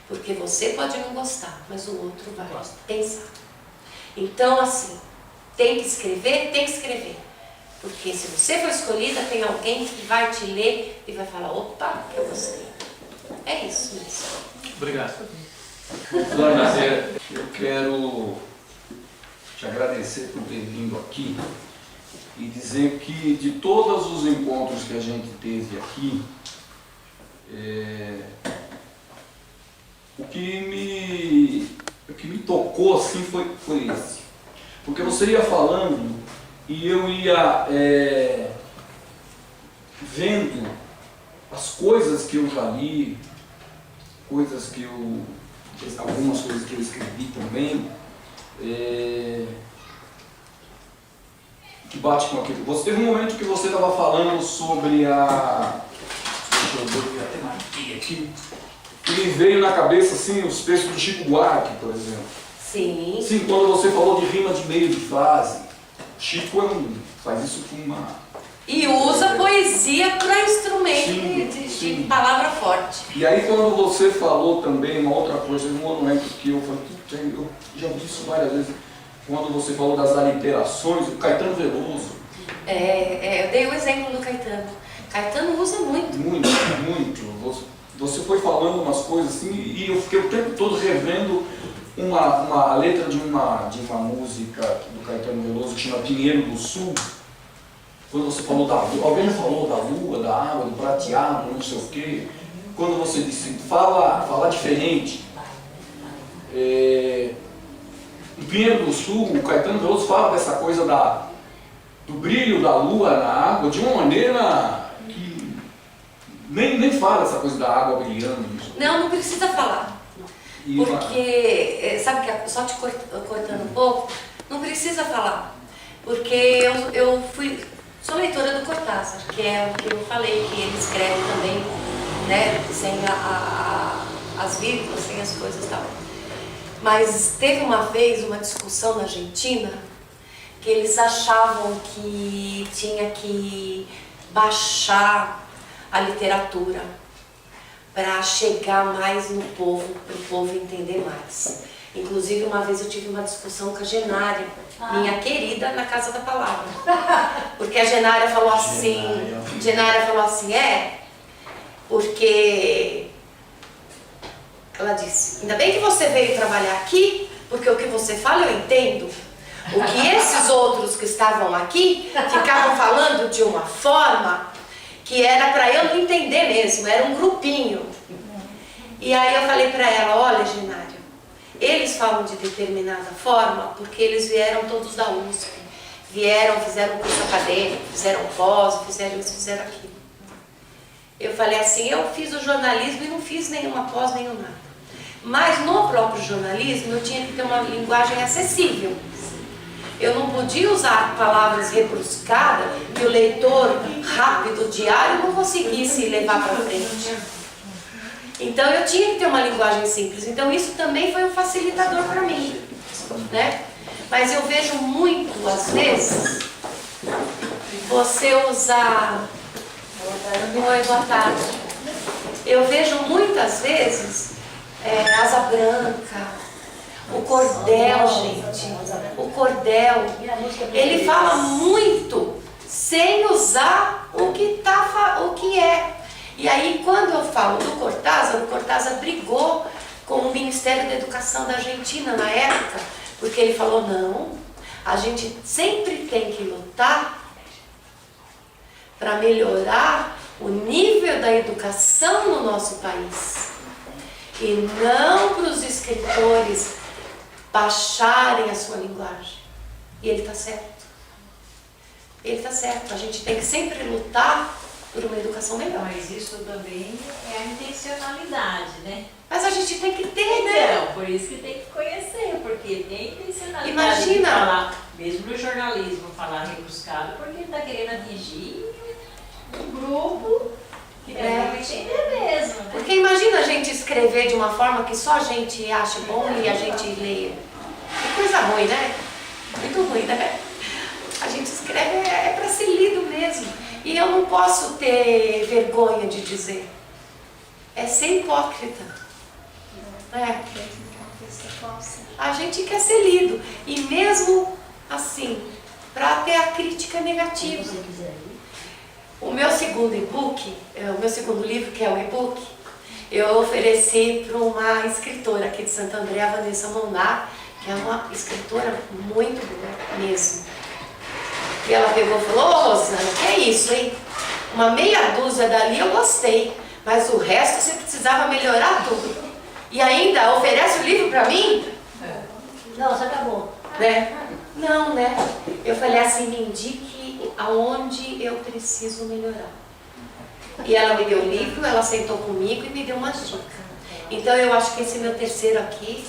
Porque você pode não gostar, mas o outro vai pensar. Então, assim, tem que escrever, tem que escrever. Porque se você for escolhida, tem alguém que vai te ler e vai falar, opa, eu gostei. É isso mesmo. Obrigado. Dona, eu quero te agradecer por ter vindo aqui e dizer que de todos os encontros que a gente teve aqui, o que me tocou assim foi esse. Porque você ia falando e eu ia vendo as coisas que eu já li, algumas coisas que eu escrevi também, que bate com aquilo. Você teve um momento que você estava falando sobre a... Deixa eu ver, até marquei aqui. E me veio na cabeça assim, os textos do Chico Buarque, por exemplo. Sim. Sim, quando você falou de rima de meio de frase, Chico faz isso com uma... E usa poesia para instrumento de palavra forte. E aí quando você falou também uma outra coisa, um momento que eu falei, eu já vi isso várias vezes, quando você falou das aliterações, o Caetano Veloso. Eu dei o exemplo do Caetano. Caetano usa muito. Muito, muito. Você foi falando umas coisas assim, e eu fiquei o tempo todo revendo uma letra de uma música do Caetano Veloso que chama Pinheiro do Sul. Quando você falou da lua, alguém falou da lua, da água, do prateado, não sei o quê. Quando você disse, fala diferente. No Pinheiro do Sul, o Caetano Veloso fala dessa coisa do brilho da lua na água de uma maneira que nem fala essa coisa da água brilhando. Não precisa falar. Porque, sabe que só te cortando um pouco, não precisa falar. Porque eu sou leitora do Cortázar, que é o que eu falei, que ele escreve também, né, sem as vírgulas, sem as coisas e tal. Mas teve uma vez uma discussão na Argentina que eles achavam que tinha que baixar a literatura para chegar mais no povo, para o povo entender mais. Inclusive, uma vez eu tive uma discussão com a Genária, minha querida, na Casa da Palavra. Porque a Genária falou assim, porque ela disse, ainda bem que você veio trabalhar aqui, porque o que você fala eu entendo. O que esses outros que estavam aqui ficavam falando de uma forma que era para eu não entender mesmo, era um grupinho. E aí eu falei para ela, olha, Genária, eles falam de determinada forma porque eles vieram todos da USP, fizeram curso acadêmico, fizeram pós, fizeram isso, fizeram aquilo. Eu falei assim, eu fiz o jornalismo e não fiz nenhuma pós, nenhum nada. Mas no próprio jornalismo eu tinha que ter uma linguagem acessível. Eu não podia usar palavras rebuscadas que o leitor rápido, diário, não conseguisse levar para frente. Então eu tinha que ter uma linguagem simples. Então isso também foi um facilitador para mim, né? Mas eu vejo muito, às vezes, você usar... Oi, boa tarde. Eu vejo muitas vezes asa branca, o cordel, gente. O cordel, ele fala muito sem usar o que é. E aí, quando eu falo do Cortázar, o Cortázar brigou com o Ministério da Educação da Argentina na época, porque ele falou, não, a gente sempre tem que lutar para melhorar o nível da educação no nosso país. E não para os escritores baixarem a sua linguagem. E ele está certo. Ele está certo. A gente tem que sempre lutar por uma educação melhor. Mas isso também é a intencionalidade, né? Mas a gente tem que ter, né? Então, por isso que tem que conhecer, porque tem intencionalidade. Imagina. De falar, mesmo no jornalismo, falar rebuscado, porque está querendo atingir um grupo que deve entender mesmo, né? Porque imagina a gente escrever de uma forma que só a gente acha bom e a gente leia. Que coisa ruim, né? Muito ruim, né? A gente escreve para ser lido mesmo. E eu não posso ter vergonha de dizer. É ser hipócrita. É. A gente quer ser lido. E mesmo assim, para ter a crítica negativa. O meu segundo e-book, o meu segundo livro, que é o e-book, eu ofereci para uma escritora aqui de Santo André, a Vanessa Monar, que é uma escritora muito boa mesmo. E ela pegou e falou, ô Rosana, que é isso, hein? Uma meia dúzia dali eu gostei, mas o resto você precisava melhorar tudo. E ainda oferece o livro para mim? Não, você acabou. Né? Não, né? Eu falei assim, me indique aonde eu preciso melhorar. E ela me deu o livro, ela sentou comigo e me deu uma dica. Então eu acho que esse é meu terceiro aqui,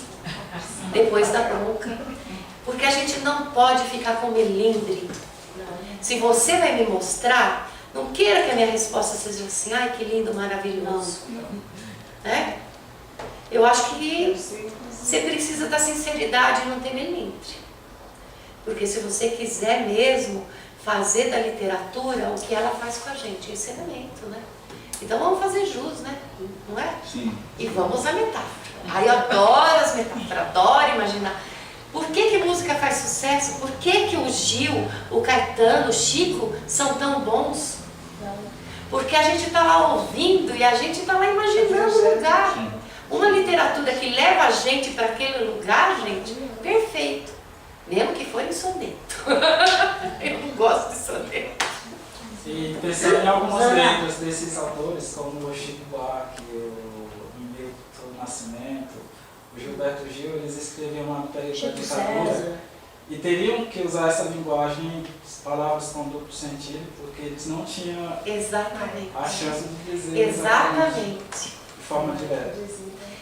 depois da bronca. Porque a gente não pode ficar com melindre. Se você vai me mostrar, não queira que a minha resposta seja assim, ai que lindo, maravilhoso. Né? Eu acho que você precisa da sinceridade e não ter melindre. Porque se você quiser mesmo fazer da literatura o que ela faz com a gente, ensinamento, né? Então vamos fazer jus, né? Não é? Sim. E vamos à metáfora. Aí eu adoro as metáforas, adoro imaginar. Por que música faz sucesso? Por que o Gil, o Caetano, o Chico são tão bons? Porque a gente está lá ouvindo e a gente está lá imaginando o lugar. Uma literatura que leva a gente para aquele lugar, gente, perfeito. Mesmo que for em soneto. Eu não gosto de soneto. E pensando em algumas letras desses autores, como o Chico Buarque, o Milton Nascimento, o Gilberto Gil, eles escreviam uma peça de ditadura e teriam que usar essa linguagem, palavras com duplo sentido, porque eles não tinham Exatamente. a chance de dizer Exatamente. de forma direta.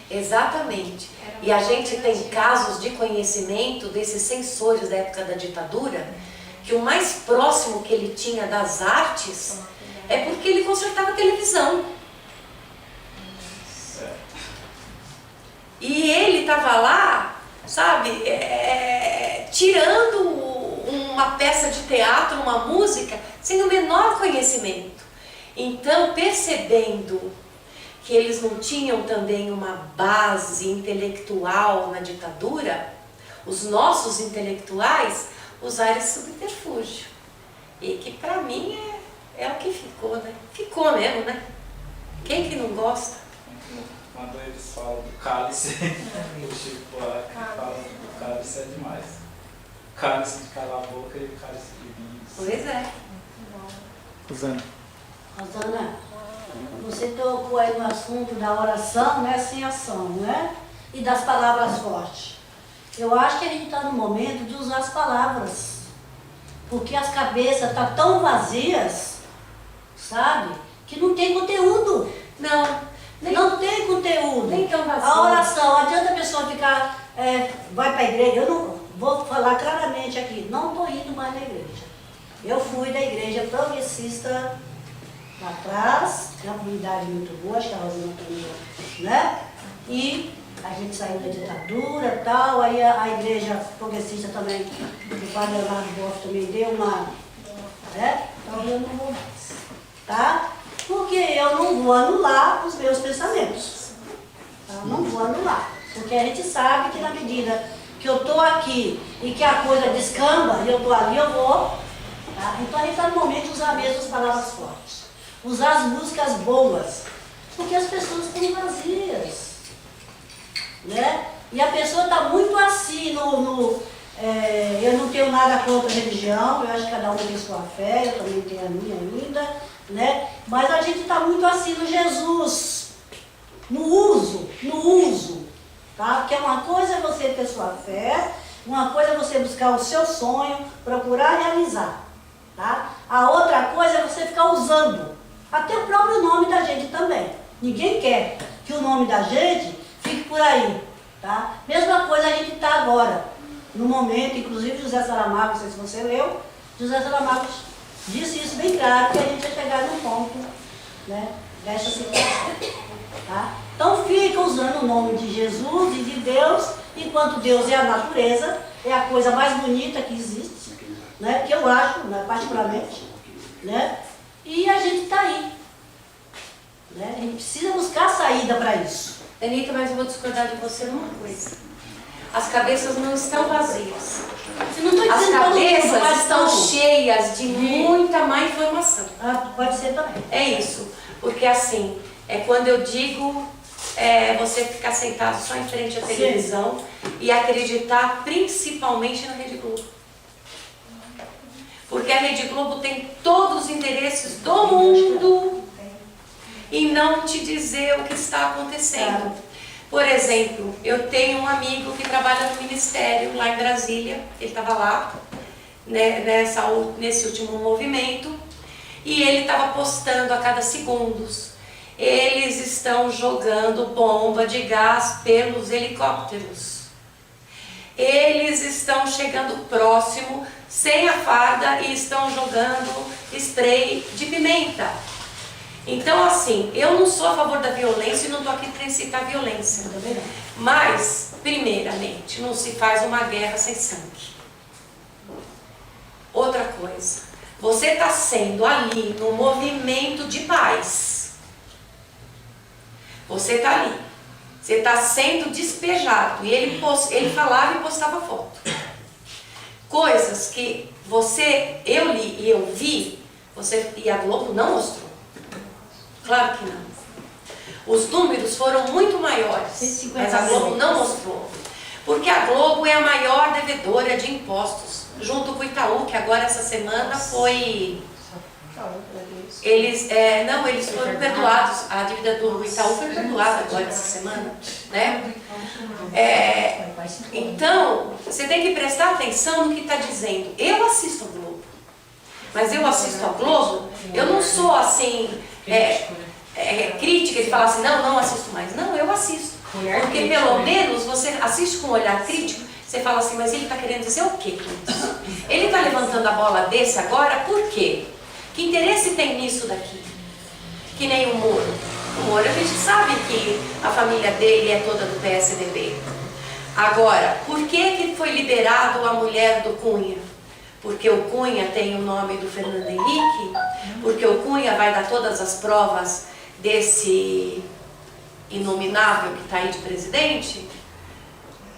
Exatamente. E a gente tem casos de conhecimento desses censores da época da ditadura, que o mais próximo que ele tinha das artes é porque ele consertava televisão. E ele estava lá, sabe, tirando uma peça de teatro, uma música, sem o menor conhecimento. Então, percebendo que eles não tinham também uma base intelectual na ditadura, os nossos intelectuais usaram esse subterfúgio. E que para mim é o que ficou, né? Ficou mesmo, né? Quem que não gosta? Quando eles falam do cálice, o Chico Buarque fala do cálice é demais. O cálice de calar a boca e o cálice de vinho. Pois é. Rosana. Rosana, você tocou aí no assunto da oração, né, sem ação, né? E das palavras fortes. Eu acho que a gente está no momento de usar as palavras. Porque as cabeças estão tão vazias, sabe? Que não tem conteúdo. Não tem conteúdo. Nem tão vazio. A oração, adianta a pessoa ficar, vai para a igreja. Eu não vou falar claramente aqui, não estou indo mais na igreja. Eu fui da igreja progressista lá atrás, é uma comunidade muito boa, acho que a Rosana também, né? E a gente saiu da ditadura e tal, aí a igreja progressista também, o padre Leonardo Boff também deu uma, né? Então eu não vou mais, tá? Porque eu não vou anular os meus pensamentos, tá? Eu não vou anular, porque a gente sabe que na medida que eu estou aqui e que a coisa descamba e eu estou ali, eu vou, tá? Então a gente está no momento de usar mesmo as palavras fortes. usar as músicas boas, porque as pessoas estão vazias, né? E a pessoa está muito assim eu não tenho nada contra a religião, eu acho que cada um tem sua fé, eu também tenho a minha ainda, né? Mas a gente está muito assim no Jesus, no uso, tá? Porque uma coisa é você ter sua fé, uma coisa é você buscar o seu sonho, procurar realizar, tá? A outra coisa é você ficar usando, até o próprio nome da gente também. Ninguém quer que o nome da gente fique por aí, tá? Mesma coisa a gente está agora. No momento, inclusive José Saramago, não sei se você leu, José Saramago disse isso bem claro, que a gente ia chegar num ponto, né, dessa situação. Tá? Então fica usando o nome de Jesus e de Deus, enquanto Deus é a natureza, é a coisa mais bonita que existe, né, que eu acho, né, particularmente, né, e a gente está aí. Né, a gente precisa buscar saída para isso. Anitta, mas eu vou discordar de você numa coisa. As cabeças não estão vazias. As cabeças estão cheias de muita má informação. Pode ser também. É isso. Porque assim, é quando eu digo você ficar sentado só em frente à televisão e acreditar principalmente na Rede Globo. Porque a Rede Globo tem todos os interesses do mundo e não te dizer o que está acontecendo. Por exemplo, eu tenho um amigo que trabalha no Ministério lá em Brasília, ele estava lá, né, nesse último movimento, e ele estava postando a cada segundos. Eles estão jogando bomba de gás pelos helicópteros. Eles estão chegando próximo, sem a farda, e estão jogando spray de pimenta. Então, assim, eu não sou a favor da violência e não estou aqui para incitar violência. Mas, primeiramente, não se faz uma guerra sem sangue. Outra coisa, você está sendo ali no movimento de paz. Você está ali. Você está sendo despejado. E ele falava e postava foto. Coisas que eu li e eu vi, e a Globo não mostrou. Claro que não. Os números foram muito maiores, mas a Globo não mostrou. Porque a Globo é a maior devedora de impostos, junto com o Itaú, que agora essa semana foi... Eles foram perdoados, a dívida do Itaú foi perdoada agora essa semana, né? Então, você tem que prestar atenção no que está dizendo. Eu assisto a Globo, mas eu assisto a Globo, eu não sou assim... crítica de falar assim, não assisto mais. Não, eu assisto. Porque pelo menos você assiste com um olhar crítico, você fala assim, mas ele está querendo dizer o quê com isso? Ele está levantando a bola desse agora, por quê? Que interesse tem nisso daqui? Que nem o Moro. O Moro, a gente sabe que a família dele é toda do PSDB. Agora, por que foi liberado a mulher do Cunha? Porque o Cunha tem o nome do Fernando Henrique? Porque o Cunha vai dar todas as provas desse inominável que está aí de presidente?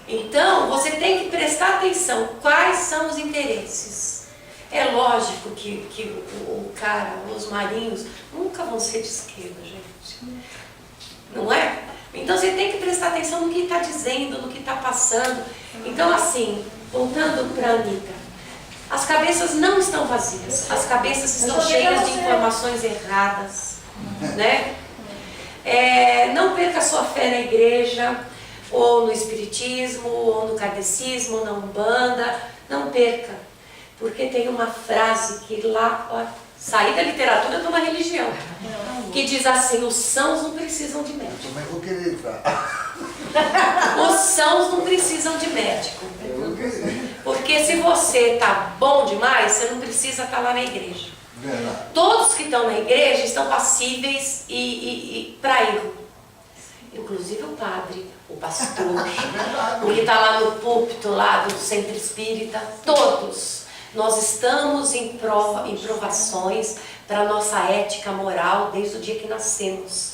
Então, você tem que prestar atenção quais são os interesses. É lógico que o cara, os marinhos, nunca vão ser de esquerda, gente. Não é? Então, você tem que prestar atenção no que está dizendo, no que está passando. Então, assim, voltando para a Anitta, as cabeças não estão vazias, as cabeças estão cheias de informações erradas, né? Não perca a sua fé na igreja, ou no espiritismo, ou no kardecismo, na umbanda, não perca, porque tem uma frase que lá, ó, saí da literatura de uma religião, que diz assim, os sãos não precisam de médico. Mas vou querer entrar. Os sãos não precisam de médico. Porque se você está bom demais, você não precisa estar lá na igreja. Verdade. Todos que estão na igreja estão passíveis para erro. Inclusive o padre, o pastor, o que está lá no púlpito, lá do centro espírita, todos. Nós estamos em provações para a nossa ética moral desde o dia que nascemos.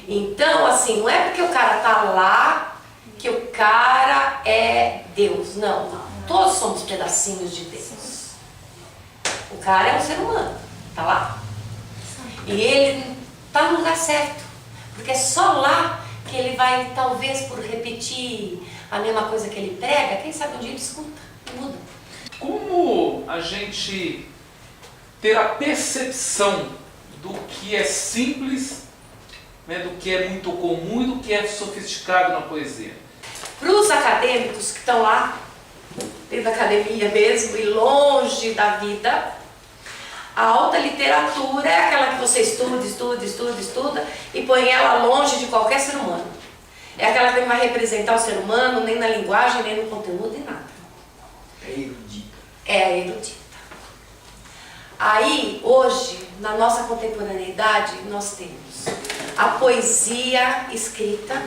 Então, assim, não é porque o cara está lá que o cara é Deus. Não. Todos somos pedacinhos de Deus. O cara é um ser humano, tá lá. E ele está no lugar certo, porque é só lá que ele vai, talvez por repetir a mesma coisa que ele prega, quem sabe um dia ele escuta e muda. Como a gente ter a percepção do que é simples, né, do que é muito comum e do que é sofisticado na poesia? Para os acadêmicos que estão lá, dentro da academia mesmo, e longe da vida, a alta literatura é aquela que você estuda e põe ela longe de qualquer ser humano. É aquela que não vai representar o ser humano, nem na linguagem, nem no conteúdo, nem nada. É erudita. É a erudita. Aí, hoje, na nossa contemporaneidade, nós temos a poesia escrita,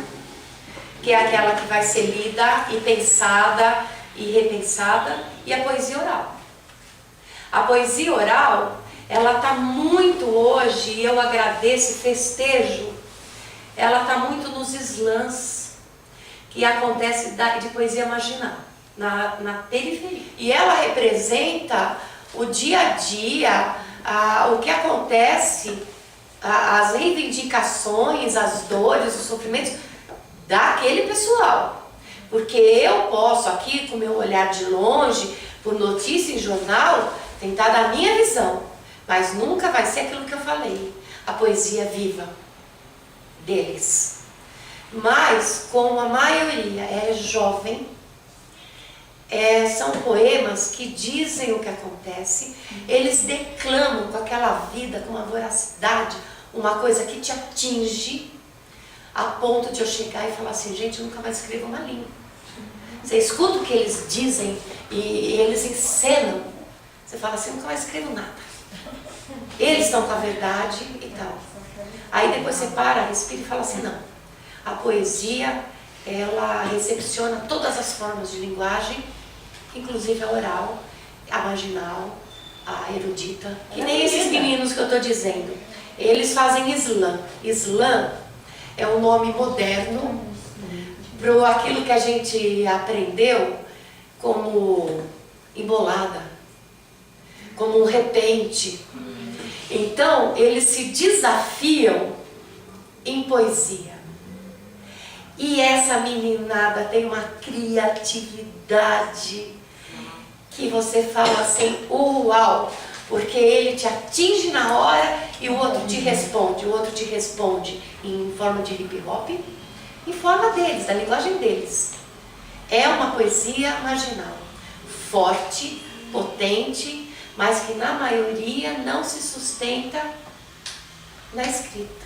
que é aquela que vai ser lida e pensada e repensada, e a poesia oral. A poesia oral, ela está muito hoje, e eu agradeço e festejo, ela está muito nos slams, que acontece de poesia marginal, na periferia. E ela representa o dia a dia, o que acontece, as reivindicações, as dores, os sofrimentos daquele pessoal. Porque eu posso aqui, com o meu olhar de longe, por notícia em jornal, tentar dar a minha visão, mas nunca vai ser aquilo que eu falei, a poesia viva deles. Mas, como a maioria é jovem, são poemas que dizem o que acontece, eles declamam com aquela vida, com uma voracidade, uma coisa que te atinge, a ponto de eu chegar e falar assim, gente, eu nunca mais escrevo uma língua. Você escuta o que eles dizem e eles encenam, você fala assim, eu nunca mais escrevo nada. Eles estão com a verdade e tal. Aí depois você para, respira e fala assim, não. A poesia, ela recepciona todas as formas de linguagem, inclusive a oral, a marginal, a erudita. Que nem esses meninos que eu estou dizendo. Eles fazem slam. Slam é um nome moderno para aquilo que a gente aprendeu como embolada, como um repente. Então, eles se desafiam em poesia. E essa meninada tem uma criatividade que você fala assim, uau! Porque ele te atinge na hora e o outro te responde. O outro te responde em forma de hip hop, em forma deles, da linguagem deles. É uma poesia marginal, forte, potente, mas que na maioria não se sustenta na escrita.